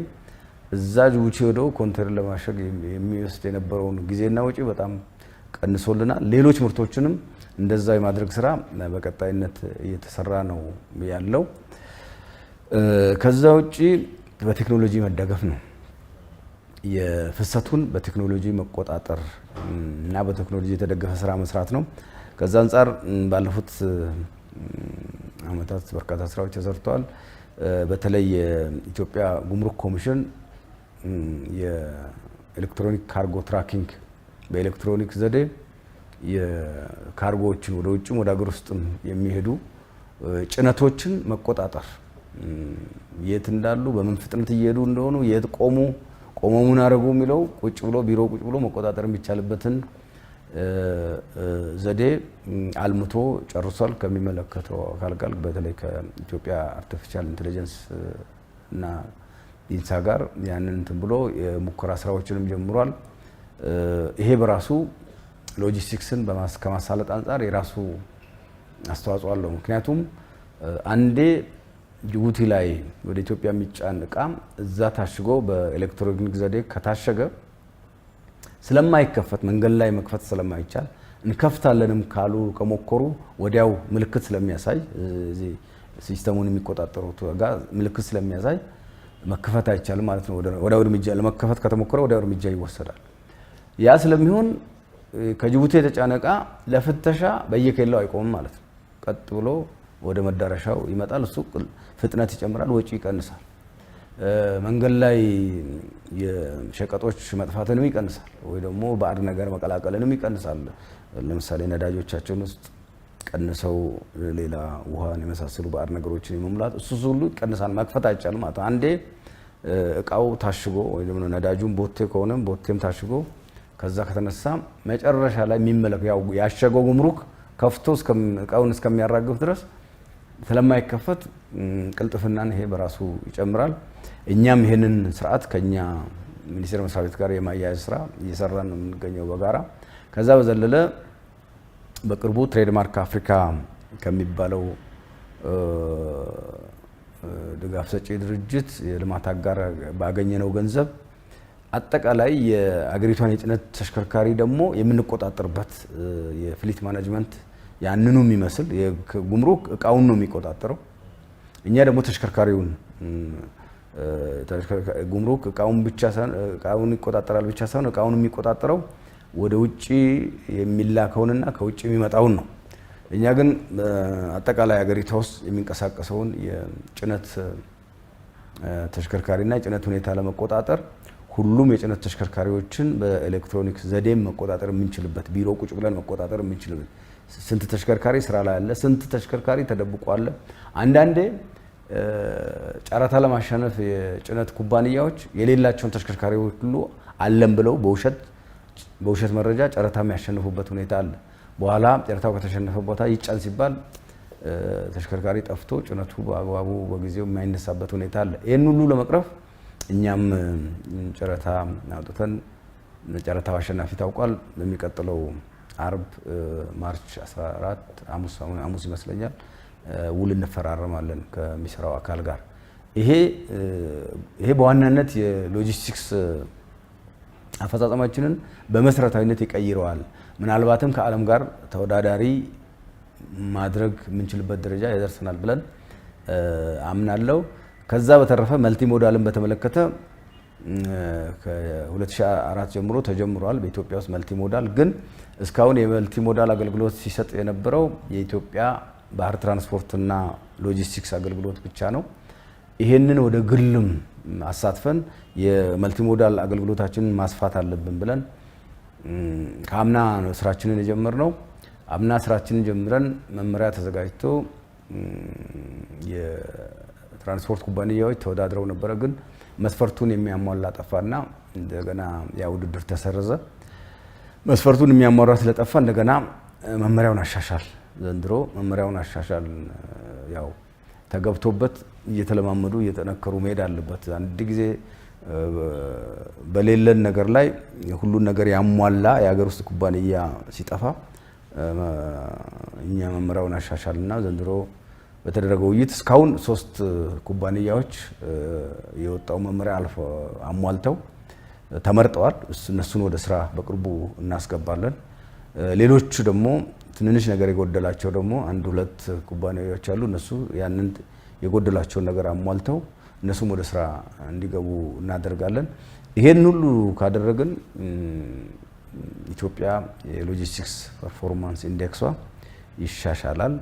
እዛ ጅቡቲ ሄዶ ኮንቴነር ለማሸግ የሚወስድ የነበረውን ጊዜና ወጪ በጣም ቀንሶልናል። ሌሎች ምርቶችንም እንደዛ የማድረግ ስራ በቀጣይነት እየተሰራ ነው ያለው። ከዛ ውጪ በቴክኖሎጂ መደገፍ ነው። የፍሰቱን በቴክኖሎጂ መቆጣጠር እና በቴክኖሎጂ የተደገፈ ስራ መስራት ነው። ከዛ አንፃር ባለፉት አመታት በርካታ ስራዎች ተሰርተዋል። በተለይ የኢትዮጵያ ጉምሩክ ኮሚሽን የኤሌክትሮኒክ ካርጎ ትራኪንግ በኤሌክትሮኒክ ዘዴ የካርጎዎችን ወደ ውጭም ወደ ሀገር ውስጥም የሚሄዱ ጭነቶችን መቆጣጠር፣ የት እንዳሉ በምን ፍጥነት እየሄዱ እንደሆኑ የት ቆመው ምን አደረጉ የሚለው ቁጭ ብሎ ቢሮ ቁጭ ብሎ መቆጣጠር የሚቻልበትን ዘዴ አልምቶ ጨርሷል። ከሚመለከተው አካል ጋር በተለይ ከኢትዮጵያ አርቲፊሻል ኢንተለጀንስ እና ኢንሳ ጋር ያንን እንትን ብሎ የሙከራ ስራዎችንም ጀምሯል። ይሄ በራሱ ሎጂስቲክስን ከማሳለጥ አንፃር የራሱ አስተዋጽኦ አለው። ምክንያቱም አንዴ ጅቡቲ ላይ ወደ ኢትዮጵያ የሚጫን እቃ እዛ ታሽጎ በኤሌክትሮኒክ ዘዴ ከታሸገ ስለማይከፈት መንገድ ላይ መክፈት ስለማይቻል እንከፍታለንም ካሉ ከሞከሩ ወዲያው ምልክት ስለሚያሳይ እዚህ ሲስተሙን የሚቆጣጠሩት ጋር ምልክት ስለሚያሳይ መከፈት አይቻልም ማለት ነው። ወዲያው እርምጃ ለመከፈት ከተሞከረ ወዲያው እርምጃ ይወሰዳል። ያ ስለሚሆን ከጅቡቲ የተጫነ እቃ ለፍተሻ በየኬላው አይቆምም ማለት ነው። ቀጥ ብሎ ወደ መዳረሻው ይመጣል። እሱ ፍጥነት ይጨምራል፣ ወጪ ይቀንሳል። መንገድ ላይ የሸቀጦች መጥፋትንም ይቀንሳል፣ ወይ ደግሞ ባዕድ ነገር መቀላቀልንም ይቀንሳል። ለምሳሌ ነዳጆቻችን ውስጥ ቀንሰው ሌላ ውሃን የመሳሰሉ ባዕድ ነገሮችን የመሙላት እሱ ሁሉ ይቀንሳል። መክፈት አይቻልም ማለት አንዴ እቃው ታሽጎ ወይ ደግሞ ነዳጁን ቦቴ ከሆነም ቦቴም ታሽጎ ከዛ ከተነሳ መጨረሻ ላይ የሚመለክ ያው ያሸገው ጉምሩክ ከፍቶ እቃውን እስከሚያራግፍ ድረስ ስለማይከፈት ቅልጥፍናን ይሄ በራሱ ይጨምራል። እኛም ይሄንን ስርዓት ከኛ ሚኒስቴር መስሪያ ቤት ጋር የማያያዝ ስራ እየሰራን ነው የምንገኘው በጋራ። ከዛ በዘለለ በቅርቡ ትሬድማርክ አፍሪካ ከሚባለው ድጋፍ ሰጪ ድርጅት የልማት አጋር ባገኘነው ገንዘብ አጠቃላይ የአገሪቷን የጭነት ተሽከርካሪ ደግሞ የምንቆጣጠርበት የፍሊት ማኔጅመንት ያንኑ የሚመስል ጉምሩክ እቃውን ነው የሚቆጣጠረው። እኛ ደግሞ ተሽከርካሪውን ጉምሩክ እቃውን ይቆጣጠራል ብቻ ሳይሆን እቃውን የሚቆጣጠረው ወደ ውጪ የሚላከውንና ከውጪ የሚመጣውን ነው። እኛ ግን አጠቃላይ አገሪቷ ውስጥ የሚንቀሳቀሰውን የጭነት ተሽከርካሪና የጭነት ሁኔታ ለመቆጣጠር ሁሉም የጭነት ተሽከርካሪዎችን በኤሌክትሮኒክ ዘዴም መቆጣጠር የምንችልበት ቢሮ ቁጭ ብለን መቆጣጠር የምንችልበት ስንት ተሽከርካሪ ስራ ላይ አለ፣ ስንት ተሽከርካሪ ተደብቆ አለ። አንዳንዴ ጨረታ ለማሸነፍ የጭነት ኩባንያዎች የሌላቸውን ተሽከርካሪዎች ሁሉ አለም ብለው በውሸት መረጃ ጨረታ የሚያሸንፉበት ሁኔታ አለ። በኋላ ጨረታው ከተሸነፈ ቦታ ይጫን ሲባል ተሽከርካሪ ጠፍቶ ጭነቱ በአግባቡ በጊዜው የማይነሳበት ሁኔታ አለ። ይህን ሁሉ ለመቅረፍ እኛም ጨረታ አውጥተን ጨረታው አሸናፊ ታውቋል። በሚቀጥለው አርብ ማርች 14 ሐሙስ ይመስለኛል ውል እንፈራረማለን ከሚሰራው አካል ጋር። ይሄ በዋናነት የሎጂስቲክስ አፈጻጸማችንን በመሰረታዊነት ይቀይረዋል። ምናልባትም ከዓለም ጋር ተወዳዳሪ ማድረግ የምንችልበት ደረጃ ያደርሰናል ብለን አምናለሁ። ከዛ በተረፈ መልቲ ሞዳልን በተመለከተ ከ2004 ጀምሮ ተጀምሯል በኢትዮጵያ ውስጥ መልቲ ሞዳል። ግን እስካሁን የመልቲ ሞዳል አገልግሎት ሲሰጥ የነበረው የኢትዮጵያ ባህር ትራንስፖርትና ሎጂስቲክስ አገልግሎት ብቻ ነው። ይሄንን ወደ ግልም አሳትፈን የመልቲ ሞዳል አገልግሎታችንን ማስፋት አለብን ብለን ከአምና ነው ስራችንን የጀመርነው። አምና ስራችንን ጀምረን መመሪያ ተዘጋጅቶ የትራንስፖርት ኩባንያዎች ተወዳድረው ነበረ። ግን መስፈርቱን የሚያሟላ ጠፋና እንደገና ያ ውድድር ተሰረዘ። መስፈርቱን የሚያሟላ ስለጠፋ እንደገና መመሪያውን አሻሻል። ዘንድሮ መመሪያውን አሻሻል። ያው ተገብቶበት እየተለማመዱ እየተነከሩ መሄድ አለበት። አንድ ጊዜ በሌለን ነገር ላይ ሁሉን ነገር ያሟላ የሀገር ውስጥ ኩባንያ ሲጠፋ እኛ መመሪያውን አሻሻልና ዘንድሮ በተደረገው ውይይት እስካሁን 3 ኩባንያዎች የወጣው መመሪያ አሟልተው ተመርጠዋል። እነሱን ወደ ስራ በቅርቡ እናስገባለን። ሌሎቹ ደግሞ ትንንሽ ነገር የጎደላቸው ደግሞ 1-2 ኩባንያዎች አሉ። እነሱ ያንን የጎደላቸውን ነገር አሟልተው እነሱም ወደ ስራ እንዲገቡ እናደርጋለን። ይሄን ሁሉ ካደረግን ኢትዮጵያ የሎጂስቲክስ ፐርፎርማንስ ኢንዴክሷ ይሻሻላል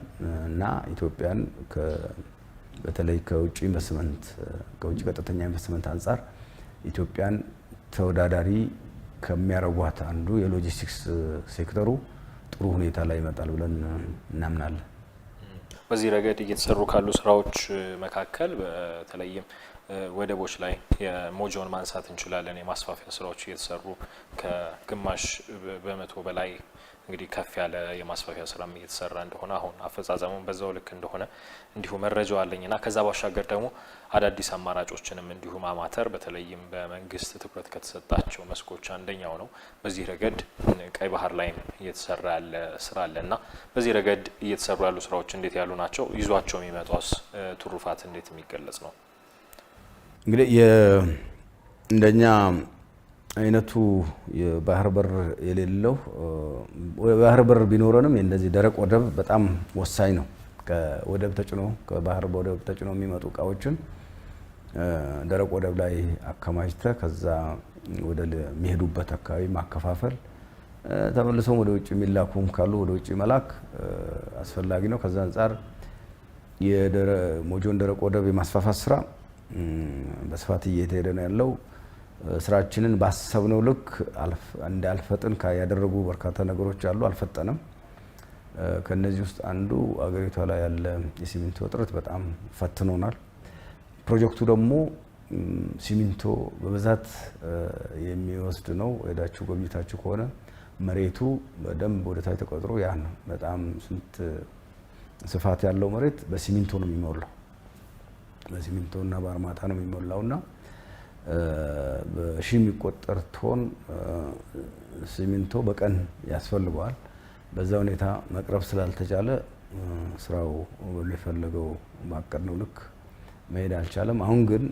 እና ኢትዮጵያን በተለይ ከውጭ ኢንቨስትመንት ከውጭ ቀጥተኛ ኢንቨስትመንት አንጻር ኢትዮጵያን ተወዳዳሪ ከሚያረጓት አንዱ የሎጂስቲክስ ሴክተሩ ጥሩ ሁኔታ ላይ ይመጣል ብለን እናምናለን። በዚህ ረገድ እየተሰሩ ካሉ ስራዎች መካከል በተለይም ወደቦች ላይ የሞጆን ማንሳት እንችላለን። የማስፋፊያ ስራዎች እየተሰሩ ከግማሽ በመቶ በላይ እንግዲህ ከፍ ያለ የማስፋፊያ ስራም እየተሰራ እንደሆነ አሁን አፈጻጸሙን በዛው ልክ እንደሆነ እንዲሁ መረጃው አለኝና ከዛ ባሻገር ደግሞ አዳዲስ አማራጮችንም እንዲሁ ማማተር በተለይም በመንግስት ትኩረት ከተሰጣቸው መስኮች አንደኛው ነው። በዚህ ረገድ ቀይ ባህር ላይ እየተሰራ ያለ ስራ አለና በዚህ ረገድ እየተሰሩ ያሉ ስራዎች እንዴት ያሉ ናቸው? ይዟቸው የሚመጣውስ ትሩፋት እንዴት የሚገለጽ ነው? እንግዲህ እንደኛ አይነቱ የባህር በር የሌለው ባህር በር ቢኖረንም እንደዚህ ደረቅ ወደብ በጣም ወሳኝ ነው። ከወደብ ተጭኖ ከባህር ወደብ ተጭኖ የሚመጡ እቃዎችን ደረቅ ወደብ ላይ አከማችተ ከዛ ወደ የሚሄዱበት አካባቢ ማከፋፈል ተመልሶም ወደ ውጭ የሚላኩም ካሉ ወደ ውጭ መላክ አስፈላጊ ነው። ከዛ አንፃር የሞጆን ደረቅ ወደብ የማስፋፋት ስራ በስፋት እየተሄደ ነው ያለው። ስራችንን ባሰብነው ልክ እንዳልፈጥን ያደረጉ በርካታ ነገሮች አሉ። አልፈጠንም። ከነዚህ ውስጥ አንዱ አገሪቷ ላይ ያለ የሲሚንቶ እጥረት በጣም ፈትኖናል። ፕሮጀክቱ ደግሞ ሲሚንቶ በብዛት የሚወስድ ነው። ሄዳችሁ ጎብኝታችሁ ከሆነ መሬቱ በደንብ ወደ ታች ተቆጥሮ ያ ነው በጣም ስንት ስፋት ያለው መሬት በሲሚንቶ ነው የሚሞላው። በሲሚንቶና በአርማታ ነው የሚሞላውና በሺ የሚቆጠር ቶን ሲሚንቶ በቀን ያስፈልገዋል። በዛ ሁኔታ መቅረብ ስላልተቻለ ስራው በሚፈለገው ማቀድነው ልክ መሄድ አልቻለም። አሁን ግን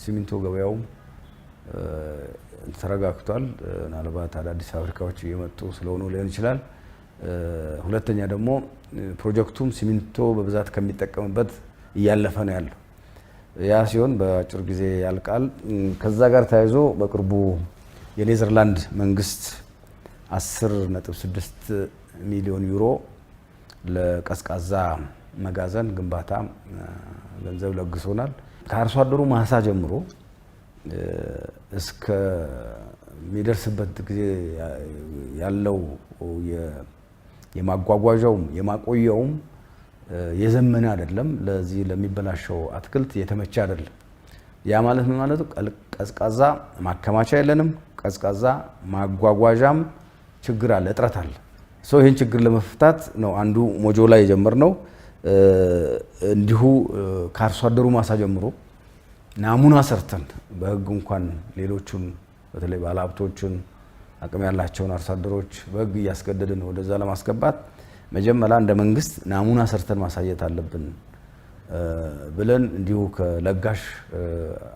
ሲሚንቶ ገበያው ተረጋግቷል። ምናልባት አዳዲስ ፋብሪካዎች እየመጡ ስለሆኑ ሊሆን ይችላል። ሁለተኛ ደግሞ ፕሮጀክቱም ሲሚንቶ በብዛት ከሚጠቀምበት እያለፈ ነው ያለው። ያ ሲሆን በአጭር ጊዜ ያልቃል። ከዛ ጋር ተያይዞ በቅርቡ የኔዘርላንድ መንግስት 10.6 ሚሊዮን ዩሮ ለቀዝቃዛ መጋዘን ግንባታ ገንዘብ ለግሶናል። ከአርሶ አደሩ ማሳ ጀምሮ እስከ የሚደርስበት ጊዜ ያለው የማጓጓዣውም የማቆያውም የዘመነ አይደለም። ለዚህ ለሚበላሸው አትክልት የተመቸ አይደለም። ያ ማለት ምን ማለት ነው? ቀዝቃዛ ማከማቻ የለንም። ቀዝቃዛ ማጓጓዣም ችግር አለ፣ እጥረት አለ። ይህን ችግር ለመፍታት ነው አንዱ ሞጆ ላይ የጀመርነው። እንዲሁ ከአርሶ አደሩ ማሳ ጀምሮ ናሙና ሰርተን በህግ እንኳን ሌሎቹን በተለይ ባለሀብቶችን አቅም ያላቸውን አርሶ አደሮች በህግ እያስገደድን ወደዛ ለማስገባት መጀመሪያ እንደ መንግስት ናሙና ሰርተን ማሳየት አለብን ብለን እንዲሁ ከለጋሽ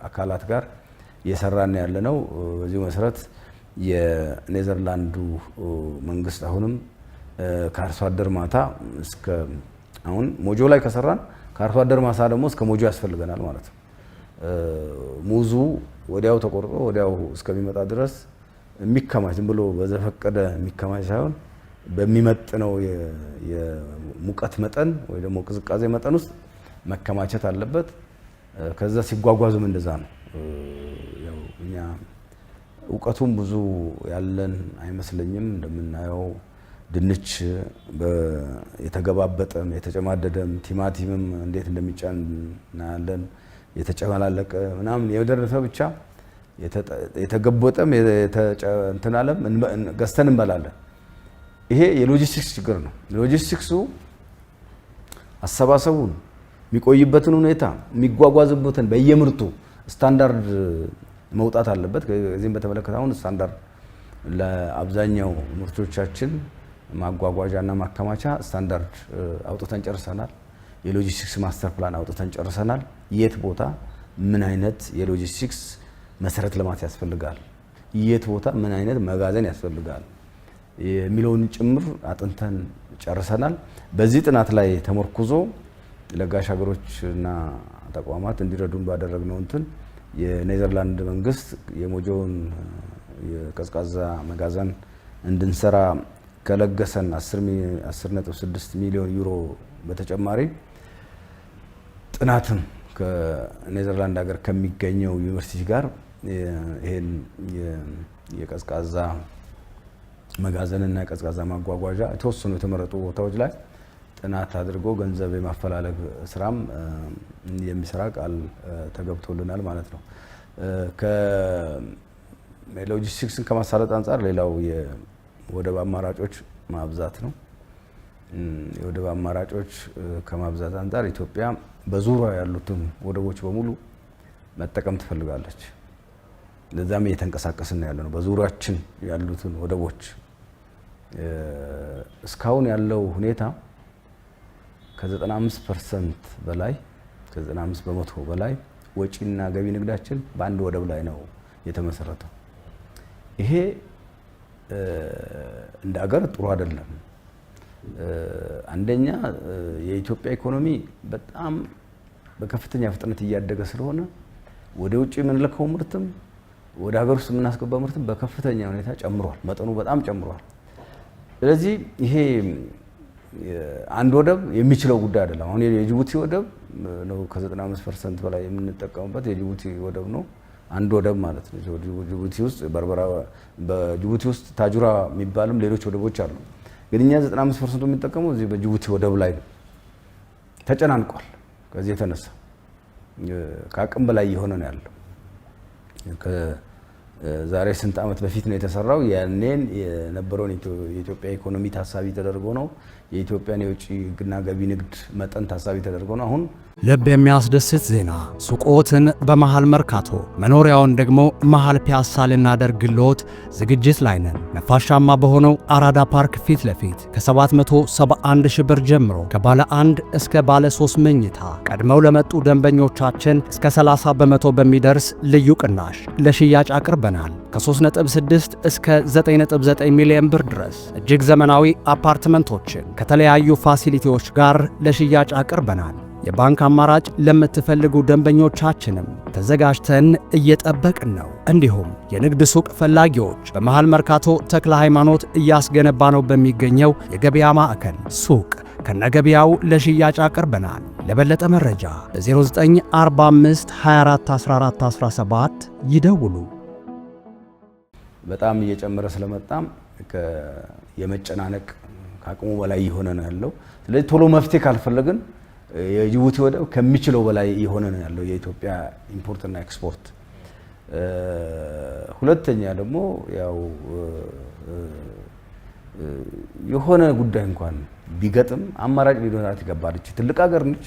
አካላት ጋር እየሰራን ያለነው። በዚሁ መሰረት የኔዘርላንዱ መንግስት አሁንም ከአርሶ አደር ማታ እስከ አሁን ሞጆ ላይ ከሰራን ከአርሶ አደር ማሳ ደግሞ እስከ ሞጆ ያስፈልገናል ማለት ነው። ሙዙ ወዲያው ተቆርጦ ወዲያው እስከሚመጣ ድረስ የሚከማች ዝም ብሎ በዘፈቀደ የሚከማች ሳይሆን በሚመጥነው የሙቀት መጠን ወይ ደግሞ ቅዝቃዜ መጠን ውስጥ መከማቸት አለበት። ከዛ ሲጓጓዙም እንደዛ ነው። ያው እኛ እውቀቱም ብዙ ያለን አይመስለኝም። እንደምናየው ድንች የተገባበጠም የተጨማደደም ቲማቲምም እንዴት እንደሚጫን እናያለን። የተጨማላለቀ ምናምን የደረሰ ብቻ የተገቦጠም እንትናለም ገዝተን እንበላለን። ይሄ የሎጂስቲክስ ችግር ነው። ሎጂስቲክሱ አሰባሰቡን የሚቆይበትን ሁኔታ የሚጓጓዝበትን በየምርቱ ስታንዳርድ መውጣት አለበት። ከዚህም በተመለከተ አሁን ስታንዳርድ ለአብዛኛው ምርቶቻችን ማጓጓዣና ማከማቻ ስታንዳርድ አውጥተን ጨርሰናል። የሎጂስቲክስ ማስተር ፕላን አውጥተን ጨርሰናል። የት ቦታ ምን አይነት የሎጂስቲክስ መሰረት ልማት ያስፈልጋል፣ የት ቦታ ምን አይነት መጋዘን ያስፈልጋል የሚለውን ጭምር አጥንተን ጨርሰናል። በዚህ ጥናት ላይ ተመርኩዞ ለጋሽ ሀገሮችና ተቋማት እንዲረዱን ባደረግነው እንትን የኔዘርላንድ መንግስት የሞጆውን የቀዝቃዛ መጋዘን እንድንሰራ ከለገሰን 10.6 ሚሊዮን ዩሮ በተጨማሪ ጥናትም ከኔዘርላንድ ሀገር ከሚገኘው ዩኒቨርሲቲ ጋር ይሄን የቀዝቃዛ መጋዘንና የቀዝቃዛ ማጓጓዣ የተወሰኑ የተመረጡ ቦታዎች ላይ ጥናት አድርጎ ገንዘብ የማፈላለግ ስራም የሚሰራ ቃል ተገብቶልናል ማለት ነው። ከሎጂስቲክስን ከማሳለጥ አንጻር ሌላው የወደብ አማራጮች ማብዛት ነው። የወደብ አማራጮች ከማብዛት አንጻር ኢትዮጵያ በዙሪያ ያሉትን ወደቦች በሙሉ መጠቀም ትፈልጋለች። ለዛም እየተንቀሳቀስን ያለ ነው። በዙሪያችን ያሉትን ወደቦች እስካሁን ያለው ሁኔታ ከ95% በላይ ከ95 በመቶ በላይ ወጪና ገቢ ንግዳችን በአንድ ወደብ ላይ ነው የተመሰረተው። ይሄ እንደ ሀገር ጥሩ አይደለም። አንደኛ የኢትዮጵያ ኢኮኖሚ በጣም በከፍተኛ ፍጥነት እያደገ ስለሆነ ወደ ውጭ የምንልከው ምርትም ወደ ሀገር ውስጥ የምናስገባው ምርትም በከፍተኛ ሁኔታ ጨምሯል። መጠኑ በጣም ጨምሯል። ስለዚህ ይሄ አንድ ወደብ የሚችለው ጉዳይ አይደለም። አሁን የጅቡቲ ወደብ ነው ከ95% በላይ የምንጠቀምበት የጅቡቲ ወደብ ነው። አንድ ወደብ ማለት ነው። ጅቡቲ ውስጥ በርበራ፣ በጅቡቲ ውስጥ ታጁራ የሚባልም ሌሎች ወደቦች አሉ። ግን እኛ 95% የሚጠቀመው እዚህ በጅቡቲ ወደብ ላይ ነው። ተጨናንቋል። ከዚህ የተነሳ ከአቅም በላይ የሆነ ነው ያለው። ዛሬ ስንት ዓመት በፊት ነው የተሰራው? ያኔን የነበረውን የኢትዮጵያ ኢኮኖሚ ታሳቢ ተደርጎ ነው። የኢትዮጵያን የውጭ ግና ገቢ ንግድ መጠን ታሳቢ ተደርጎ ነው። አሁን ልብ የሚያስደስት ዜና፣ ሱቆትን በመሃል መርካቶ መኖሪያውን ደግሞ መሃል ፒያሳ ልናደርግልዎት ዝግጅት ላይ ነን። ነፋሻማ በሆነው አራዳ ፓርክ ፊት ለፊት ከ771 ሺህ ብር ጀምሮ ከባለ 1 እስከ ባለ 3 መኝታ ቀድመው ለመጡ ደንበኞቻችን እስከ 30 በመቶ በሚደርስ ልዩ ቅናሽ ለሽያጭ አቅርበናል። ከ3.6 እስከ 9.9 ሚሊዮን ብር ድረስ እጅግ ዘመናዊ አፓርትመንቶችን ከተለያዩ ፋሲሊቲዎች ጋር ለሽያጭ አቅርበናል። የባንክ አማራጭ ለምትፈልጉ ደንበኞቻችንም ተዘጋጅተን እየጠበቅን ነው። እንዲሁም የንግድ ሱቅ ፈላጊዎች በመሃል መርካቶ ተክለ ሃይማኖት እያስገነባ ነው በሚገኘው የገበያ ማዕከል ሱቅ ከነገበያው ለሽያጭ አቅርበናል። ለበለጠ መረጃ በ0945 24 14 17 ይደውሉ። በጣም እየጨመረ ስለመጣም የመጨናነቅ ከአቅሙ በላይ የሆነ ነው ያለው። ስለዚህ ቶሎ መፍትሄ ካልፈለግን የጅቡቲ ወደብ ከሚችለው በላይ የሆነ ነው ያለው የኢትዮጵያ ኢምፖርትና ኤክስፖርት። ሁለተኛ ደግሞ ያው የሆነ ጉዳይ እንኳን ቢገጥም አማራጭ ሊኖራት ይገባል። ትልቅ ሀገር ነች።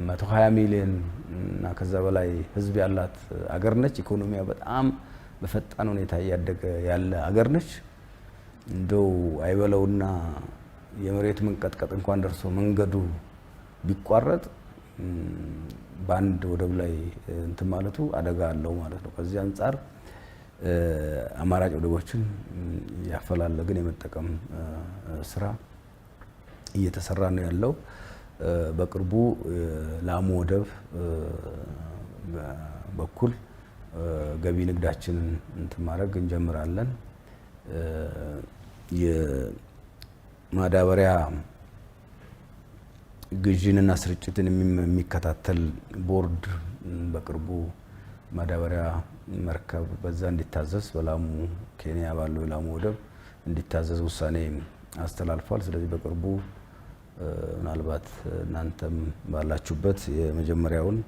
120 ሚሊዮን እና ከዛ በላይ ህዝብ ያላት ሀገር ነች። ኢኮኖሚያ በጣም በፈጣን ሁኔታ እያደገ ያለ ሀገር ነች። እንደው አይበለውና የመሬት መንቀጥቀጥ እንኳን ደርሶ መንገዱ ቢቋረጥ በአንድ ወደብ ላይ እንትን ማለቱ አደጋ አለው ማለት ነው። ከዚህ አንጻር አማራጭ ወደቦችን ያፈላለግን የመጠቀም ስራ እየተሰራ ነው ያለው። በቅርቡ ላሙ ወደብ በኩል ገቢ ንግዳችንን እንትን ማድረግ እንጀምራለን። የማዳበሪያ ግዢንና ስርጭትን የሚከታተል ቦርድ በቅርቡ ማዳበሪያ መርከብ በዛ እንዲታዘዝ በላሙ ኬንያ ባለው የላሙ ወደብ እንዲታዘዝ ውሳኔ አስተላልፏል። ስለዚህ በቅርቡ ምናልባት እናንተም ባላችሁበት የመጀመሪያውን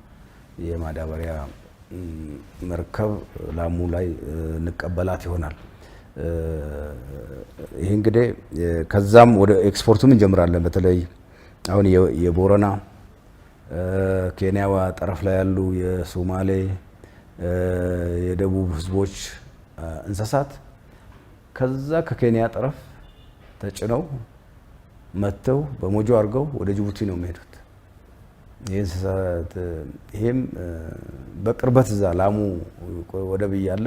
የማዳበሪያ መርከብ ላሙ ላይ እንቀበላት ይሆናል። ይህ እንግዲህ ከዛም ወደ ኤክስፖርቱም እንጀምራለን። በተለይ አሁን የቦረና ኬንያዋ ጠረፍ ላይ ያሉ የሶማሌ የደቡብ ህዝቦች እንስሳት ከዛ ከኬንያ ጠረፍ ተጭነው መተው በሞጆ አድርገው ወደ ጅቡቲ ነው የሚሄዱት። የእንስሳት ይሄም በቅርበት እዛ ላሙ ወደብ እያለ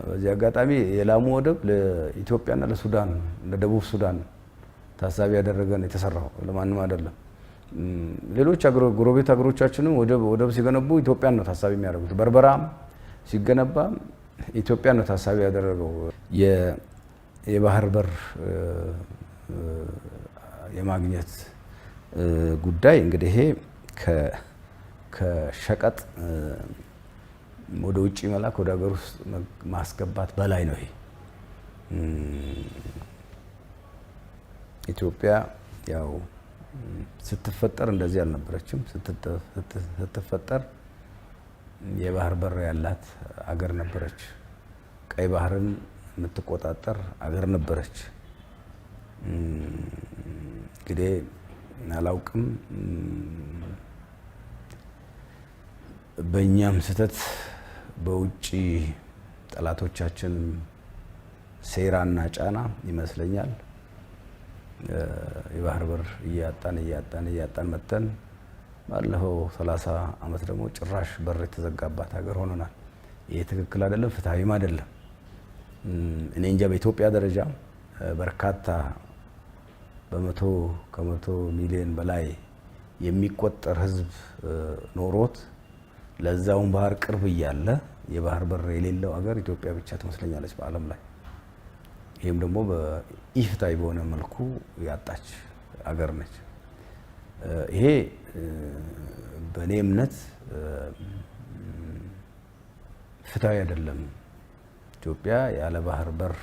በዚህ አጋጣሚ የላሙ ወደብ ለኢትዮጵያና ለሱዳን ለደቡብ ሱዳን ታሳቢ ያደረገ ነው የተሰራው፣ ለማንም አይደለም። ሌሎች ጎረቤት ሀገሮቻችንም ወደብ ሲገነቡ ኢትዮጵያን ነው ታሳቢ የሚያደርጉት። በርበራም ሲገነባ ኢትዮጵያን ነው ታሳቢ ያደረገው። የባህር በር የማግኘት ጉዳይ እንግዲህ ይሄ ከሸቀጥ ወደ ውጭ መላክ ወደ ሀገር ውስጥ ማስገባት በላይ ነው። ይሄ ኢትዮጵያ ያው ስትፈጠር እንደዚህ አልነበረችም። ስትፈጠር የባህር በር ያላት አገር ነበረች። ቀይ ባህርን የምትቆጣጠር አገር ነበረች። እንግዲህ አላውቅም በእኛም ስህተት በውጭ ጠላቶቻችን ሴራና ጫና ይመስለኛል የባህር በር እያጣን መተን ባለፈው 30 ዓመት ደግሞ ጭራሽ በር የተዘጋባት ሀገር ሆነናል። ይሄ ትክክል አይደለም፣ ፍትሃዊም አይደለም። እኔ እንጃ በኢትዮጵያ ደረጃ በርካታ ከመቶ ሚሊዮን በላይ የሚቆጠር ህዝብ ኖሮት ለዛውን ባህር ቅርብ እያለ የባህር በር የሌለው ሀገር ኢትዮጵያ ብቻ ትመስለኛለች በዓለም ላይ። ይህም ደግሞ በኢፍትሃዊ በሆነ መልኩ ያጣች ሀገር ነች። ይሄ በእኔ እምነት ፍትሃዊ አይደለም። ኢትዮጵያ ያለ ባህር በር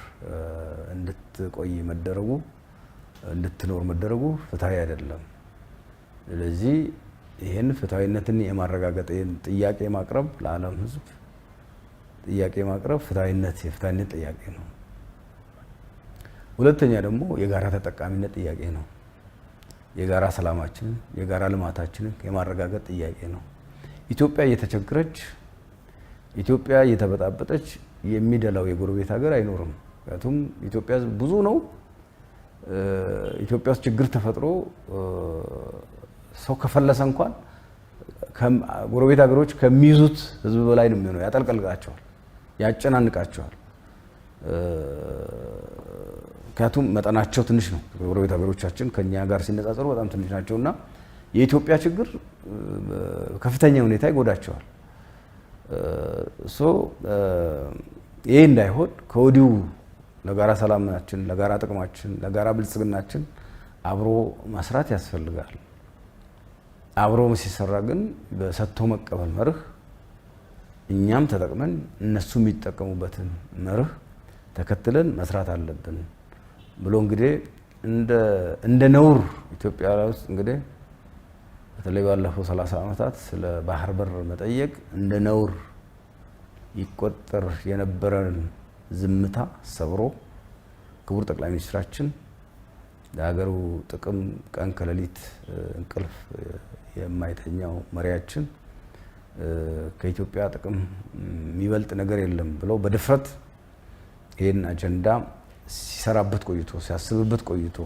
እንድትቆይ መደረጉ እንድትኖር መደረጉ ፍትሃዊ አይደለም። ስለዚህ ይሄን ፍትሃዊነትን የማረጋገጥ ጥያቄ ማቅረብ ለዓለም ህዝብ ጥያቄ ማቅረብ የፍትሃዊነት ጥያቄ ነው። ሁለተኛ ደግሞ የጋራ ተጠቃሚነት ጥያቄ ነው። የጋራ ሰላማችንን የጋራ ልማታችንን የማረጋገጥ ጥያቄ ነው። ኢትዮጵያ እየተቸገረች ኢትዮጵያ እየተበጣበጠች የሚደላው የጎረቤት ሀገር አይኖርም። ምክንያቱም ኢትዮጵያ ብዙ ነው። ኢትዮጵያ ውስጥ ችግር ተፈጥሮ ሰው ከፈለሰ እንኳን ጎረቤት ሀገሮች ከሚይዙት ህዝብ በላይ ነው የሚሆነው። ያጠልቀልቃቸዋል፣ ያጨናንቃቸዋል። ምክንያቱም መጠናቸው ትንሽ ነው። ጎረቤት ሀገሮቻችን ከኛ ጋር ሲነጻጸሩ በጣም ትንሽ ናቸውና የኢትዮጵያ ችግር ከፍተኛ ሁኔታ ይጎዳቸዋል። ይሄ እንዳይሆን ከወዲሁ ለጋራ ሰላማችን፣ ለጋራ ጥቅማችን፣ ለጋራ ብልጽግናችን አብሮ መስራት ያስፈልጋል። አብሮ ሲሰራ ግን በሰጥቶ መቀበል መርህ እኛም ተጠቅመን እነሱ የሚጠቀሙበትን መርህ ተከትለን መስራት አለብን ብሎ እንግዲህ እንደ ነውር ኢትዮጵያ ውስጥ እንግዲህ በተለይ ባለፈው 30 ዓመታት ስለ ባህር በር መጠየቅ እንደ ነውር ይቆጠር የነበረን ዝምታ ሰብሮ ክቡር ጠቅላይ ሚኒስትራችን ለሀገሩ ጥቅም ቀን ከሌሊት እንቅልፍ የማይተኛው መሪያችን ከኢትዮጵያ ጥቅም የሚበልጥ ነገር የለም ብለው በድፍረት ይሄን አጀንዳ ሲሰራበት ቆይቶ ሲያስብበት ቆይቶ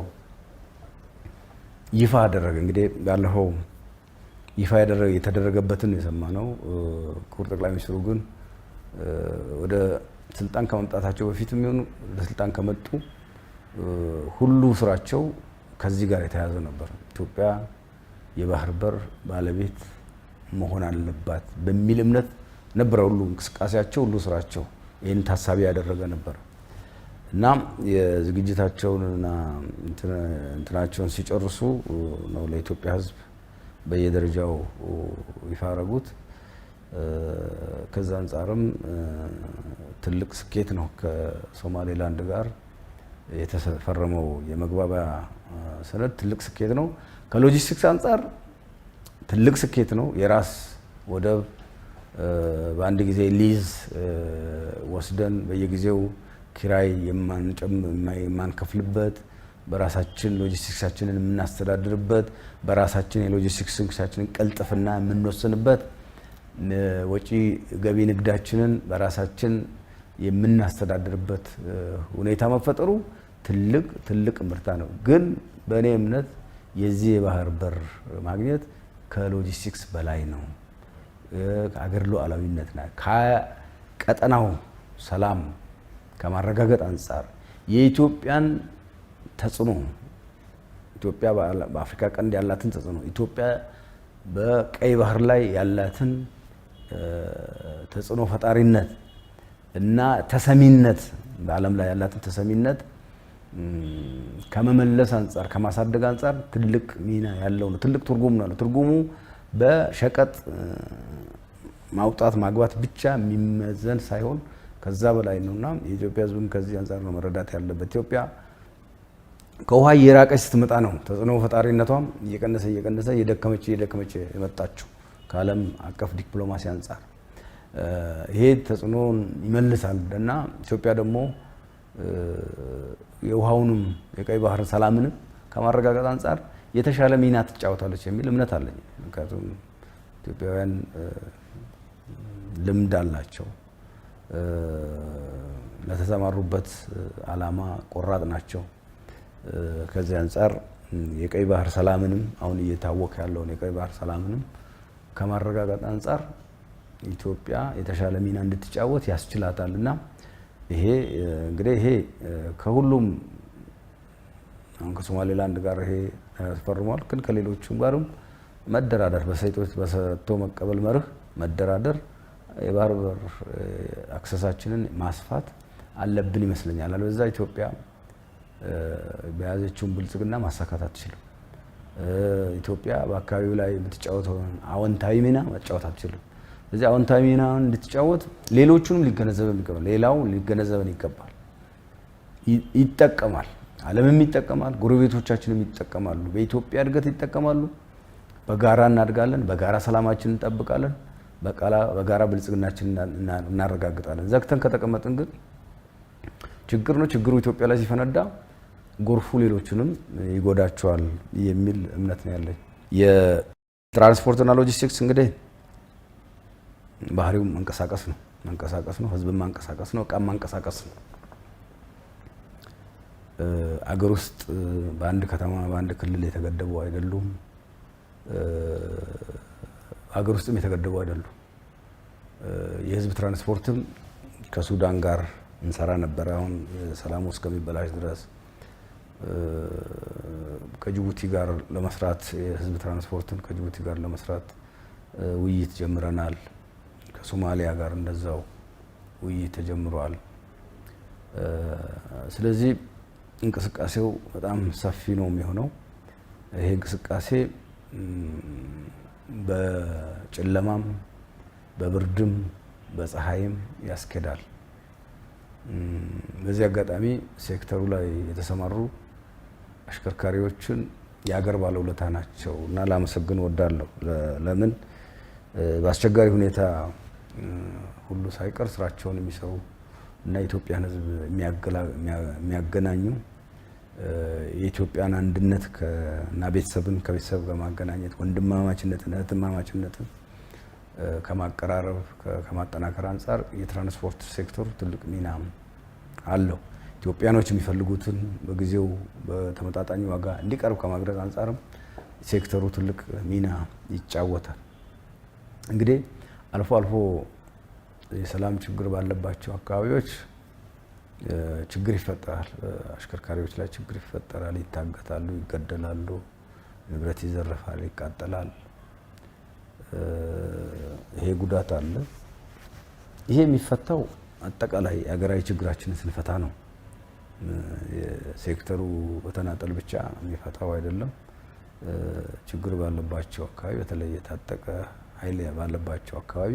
ይፋ አደረገ። እንግዲህ ባለፈው ይፋ የተደረገበትን የሰማነው ክቡር ጠቅላይ ሚኒስትሩ ግን ወደ ስልጣን ከመምጣታቸው በፊት የሚሆኑ ወደ ስልጣን ከመጡ ሁሉ ስራቸው ከዚህ ጋር የተያያዘ ነበር። ኢትዮጵያ የባህር በር ባለቤት መሆን አለባት በሚል እምነት ነበር ሁሉ እንቅስቃሴያቸው፣ ሁሉ ስራቸው ይህን ታሳቢ ያደረገ ነበር እና የዝግጅታቸውንና እንትናቸውን ሲጨርሱ ነው ለኢትዮጵያ ሕዝብ በየደረጃው ይፋ አደረጉት። ከዛ አንጻርም ትልቅ ስኬት ነው። ከሶማሌላንድ ጋር የተፈረመው የመግባቢያ ሰነድ ትልቅ ስኬት ነው። ከሎጂስቲክስ አንጻር ትልቅ ስኬት ነው። የራስ ወደብ በአንድ ጊዜ ሊዝ ወስደን በየጊዜው ኪራይ የማንከፍልበት በራሳችን ሎጂስቲክሳችንን የምናስተዳድርበት በራሳችን የሎጂስቲክሳችንን ቀልጥፍና የምንወስንበት ወጪ ገቢ ንግዳችንን በራሳችን የምናስተዳድርበት ሁኔታ መፈጠሩ ትልቅ ምርታ ነው። ግን በእኔ እምነት የዚህ የባህር በር ማግኘት ከሎጂስቲክስ በላይ ነው። ከአገር ሉዓላዊነት ነው፣ ከቀጠናው ሰላም ከማረጋገጥ አንጻር የኢትዮጵያን ተጽዕኖ ኢትዮጵያ በአፍሪካ ቀንድ ያላትን ተጽዕኖ ኢትዮጵያ በቀይ ባህር ላይ ያላትን ተጽዕኖ ፈጣሪነት እና ተሰሚነት በዓለም ላይ ያላትን ተሰሚነት ከመመለስ አንጻር ከማሳደግ አንጻር ትልቅ ሚና ያለው ነው። ትልቅ ትርጉም ነው። ትርጉሙ በሸቀጥ ማውጣት ማግባት ብቻ የሚመዘን ሳይሆን ከዛ በላይ ነውና የኢትዮጵያ ሕዝብም ከዚህ አንጻር ነው መረዳት ያለበት። ኢትዮጵያ ከውሃ እየራቀች ስትመጣ ነው ተጽዕኖ ፈጣሪነቷም እየቀነሰ እየደከመች የመጣችው ከዓለም አቀፍ ዲፕሎማሲ አንጻር ይሄ ተጽዕኖን ይመልሳል እና ኢትዮጵያ ደግሞ የውሃውንም የቀይ ባህር ሰላምንም ከማረጋገጥ አንጻር የተሻለ ሚና ትጫወታለች የሚል እምነት አለኝ። ምክንያቱም ኢትዮጵያውያን ልምድ አላቸው፣ ለተሰማሩበት ዓላማ ቆራጥ ናቸው። ከዚህ አንጻር የቀይ ባህር ሰላምንም አሁን እየታወቀ ያለውን የቀይ ባህር ሰላምንም ከማረጋገጥ አንጻር ኢትዮጵያ የተሻለ ሚና እንድትጫወት ያስችላታልና ይሄ እንግዲህ ይሄ ከሁሉም አሁን ከሶማሌላንድ ጋር ይሄ ተፈርሟል። ግን ከሌሎቹም ጋርም መደራደር በሰጥቶ መቀበል መርህ መደራደር የባህር በር አክሰሳችንን ማስፋት አለብን ይመስለኛል። አለበዛ ኢትዮጵያ በያዘችውን ብልጽግና ማሳካት አትችልም። ኢትዮጵያ በአካባቢው ላይ የምትጫወተውን አዎንታዊ ሚና መጫወት አትችልም። ስለዚህ አዎንታዊ ሚና እንድትጫወት ሌሎቹንም ሊገነዘበን ይገባል። ሌላው ሊገነዘበን ይገባል። ይጠቀማል፣ ዓለምም ይጠቀማል፣ ጎረቤቶቻችንም ይጠቀማሉ፣ በኢትዮጵያ እድገት ይጠቀማሉ። በጋራ እናድጋለን፣ በጋራ ሰላማችንን እንጠብቃለን፣ በጋራ ብልጽግናችንን እናረጋግጣለን። ዘግተን ከተቀመጥን ግን ችግር ነው። ችግሩ ኢትዮጵያ ላይ ሲፈነዳ ጎርፉ ሌሎችንም ይጎዳቸዋል የሚል እምነት ነው ያለኝ። የትራንስፖርትና ሎጂስቲክስ እንግዲህ ባህሪው መንቀሳቀስ ነው፣ ህዝብን ማንቀሳቀስ ነው፣ እቃም ማንቀሳቀስ ነው። አገር ውስጥ በአንድ ከተማ በአንድ ክልል የተገደቡ አይደሉም። አገር ውስጥም የተገደቡ አይደሉም። የህዝብ ትራንስፖርትም ከሱዳን ጋር እንሰራ ነበር። አሁን ሰላሙ እስከሚበላሽ ድረስ ከጅቡቲ ጋር ለመስራት የህዝብ ትራንስፖርትን ከጅቡቲ ጋር ለመስራት ውይይት ጀምረናል። ከሶማሊያ ጋር እንደዛው ውይይት ተጀምሯል። ስለዚህ እንቅስቃሴው በጣም ሰፊ ነው የሚሆነው። ይሄ እንቅስቃሴ በጨለማም በብርድም በፀሐይም ያስኬዳል። በዚህ አጋጣሚ ሴክተሩ ላይ የተሰማሩ አሽከርካሪዎችን የአገር ባለውለታ ናቸው እና ላመሰግን ወዳለሁ። ለምን በአስቸጋሪ ሁኔታ ሁሉ ሳይቀር ስራቸውን የሚሰሩ እና የኢትዮጵያን ሕዝብ የሚያገናኙ የኢትዮጵያን አንድነት እና ቤተሰብን ከቤተሰብ ጋር ማገናኘት ወንድማማችነትን እህትማማችነትን ከማቀራረብ ከማጠናከር አንጻር የትራንስፖርት ሴክተሩ ትልቅ ሚና አለው። ኢትዮጵያኖች የሚፈልጉትን በጊዜው በተመጣጣኝ ዋጋ እንዲቀርብ ከማድረግ አንጻርም ሴክተሩ ትልቅ ሚና ይጫወታል። እንግዲህ አልፎ አልፎ የሰላም ችግር ባለባቸው አካባቢዎች ችግር ይፈጠራል። አሽከርካሪዎች ላይ ችግር ይፈጠራል፣ ይታገታሉ፣ ይገደላሉ፣ ንብረት ይዘረፋል፣ ይቃጠላል። ይሄ ጉዳት አለ። ይሄ የሚፈታው አጠቃላይ ሀገራዊ ችግራችንን ስንፈታ ነው። ሴክተሩ በተናጠል ብቻ የሚፈታው አይደለም። ችግር ባለባቸው አካባቢ በተለይ የታጠቀ ኃይል ባለባቸው አካባቢ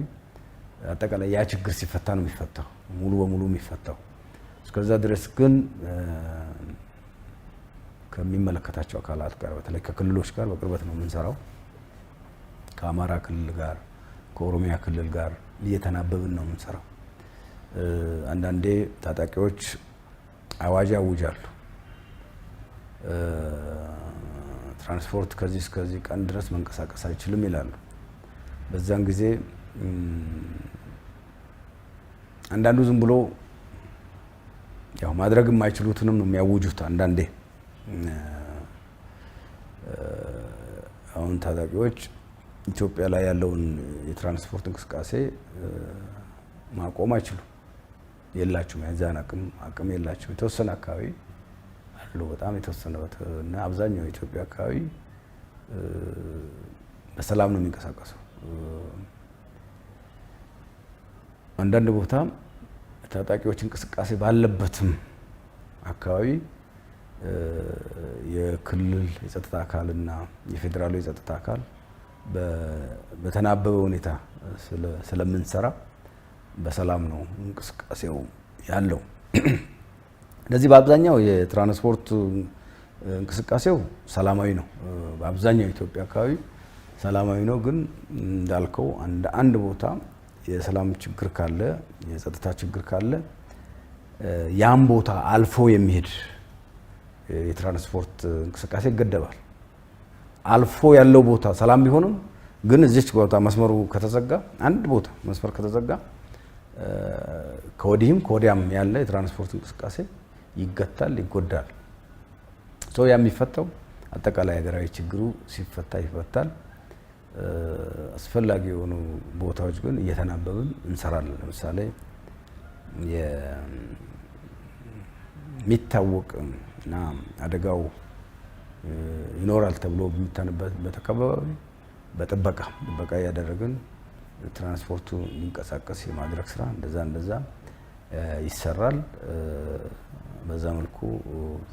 አጠቃላይ ያ ችግር ሲፈታ ነው የሚፈታው፣ ሙሉ በሙሉ የሚፈታው። እስከዛ ድረስ ግን ከሚመለከታቸው አካላት ጋር በተለይ ከክልሎች ጋር በቅርበት ነው የምንሰራው። ከአማራ ክልል ጋር ከኦሮሚያ ክልል ጋር እየተናበብን ነው የምንሰራው። አንዳንዴ ታጣቂዎች አዋጅ ያውጃሉ። ትራንስፖርት ከዚህ እስከዚህ ቀን ድረስ መንቀሳቀስ አይችልም ይላሉ። በዛን ጊዜ አንዳንዱ ዝም ብሎ ያው ማድረግ የማይችሉትንም ነው የሚያውጁት። አንዳንዴ አሁን ታጣቂዎች ኢትዮጵያ ላይ ያለውን የትራንስፖርት እንቅስቃሴ ማቆም አይችሉም፣ የላቸውም፣ የዛን አቅም የላቸውም። የተወሰነ አካባቢ አሉ፣ በጣም የተወሰነ እና አብዛኛው የኢትዮጵያ አካባቢ በሰላም ነው የሚንቀሳቀሰው። አንዳንድ ቦታ ታጣቂዎች እንቅስቃሴ ባለበትም አካባቢ የክልል የጸጥታ አካልና የፌዴራሉ የጸጥታ አካል በተናበበ ሁኔታ ስለምንሰራ በሰላም ነው እንቅስቃሴው ያለው። ስለዚህ በአብዛኛው የትራንስፖርት እንቅስቃሴው ሰላማዊ ነው። በአብዛኛው የኢትዮጵያ አካባቢ ሰላማዊ ነው። ግን እንዳልከው አንድ ቦታ የሰላም ችግር ካለ፣ የጸጥታ ችግር ካለ ያን ቦታ አልፎ የሚሄድ የትራንስፖርት እንቅስቃሴ ይገደባል። አልፎ ያለው ቦታ ሰላም ቢሆንም ግን እዚች ቦታ መስመሩ ከተዘጋ፣ አንድ ቦታ መስመር ከተዘጋ ከወዲህም ከወዲያም ያለ የትራንስፖርት እንቅስቃሴ ይገታል፣ ይጎዳል። ያ የሚፈታው አጠቃላይ ሀገራዊ ችግሩ ሲፈታ ይፈታል። አስፈላጊ የሆኑ ቦታዎች ግን እየተናበብን እንሰራለን። ለምሳሌ የሚታወቅ እና አደጋው ይኖራል ተብሎ በሚታመንበት አካባቢ በጥበቃ እያደረግን ትራንስፖርቱ እንዲንቀሳቀስ የማድረግ ስራ እንደዛ ይሰራል። በዛ መልኩ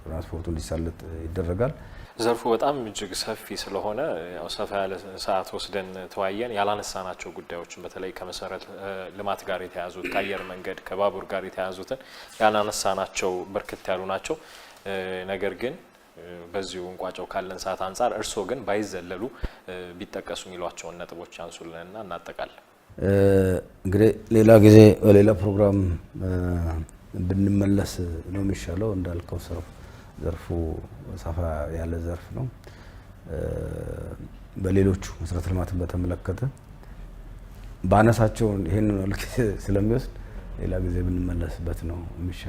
ትራንስፖርቱ እንዲሳለጥ ይደረጋል። ዘርፉ በጣም እጅግ ሰፊ ስለሆነ ያው ሰፋ ያለ ሰዓት ወስደን ተወያየን። ያላነሳናቸው ጉዳዮችን በተለይ ከመሰረተ ልማት ጋር የተያዙት ከአየር መንገድ ከባቡር ጋር የተያዙትን ያላነሳናቸው በርከት ያሉ ናቸው። ነገር ግን በዚሁ እንቋጨው ካለን ሰዓት አንጻር እርስዎ ግን ባይዘለሉ ቢጠቀሱ የሚሏቸውን ነጥቦች ያንሱልንና እናጠቃለን። እንግዲህ ሌላ ጊዜ በሌላ ፕሮግራም ብንመለስ ነው የሚሻለው። እንዳልከው ዘርፉ ሰፋ ያለ ዘርፍ ነው። በሌሎቹ መሰረተ ልማትን በተመለከተ ባነሳቸው ይሄን መልክ ስለሚወስድ ሌላ ጊዜ ብንመለስበት ነው የሚሻለው።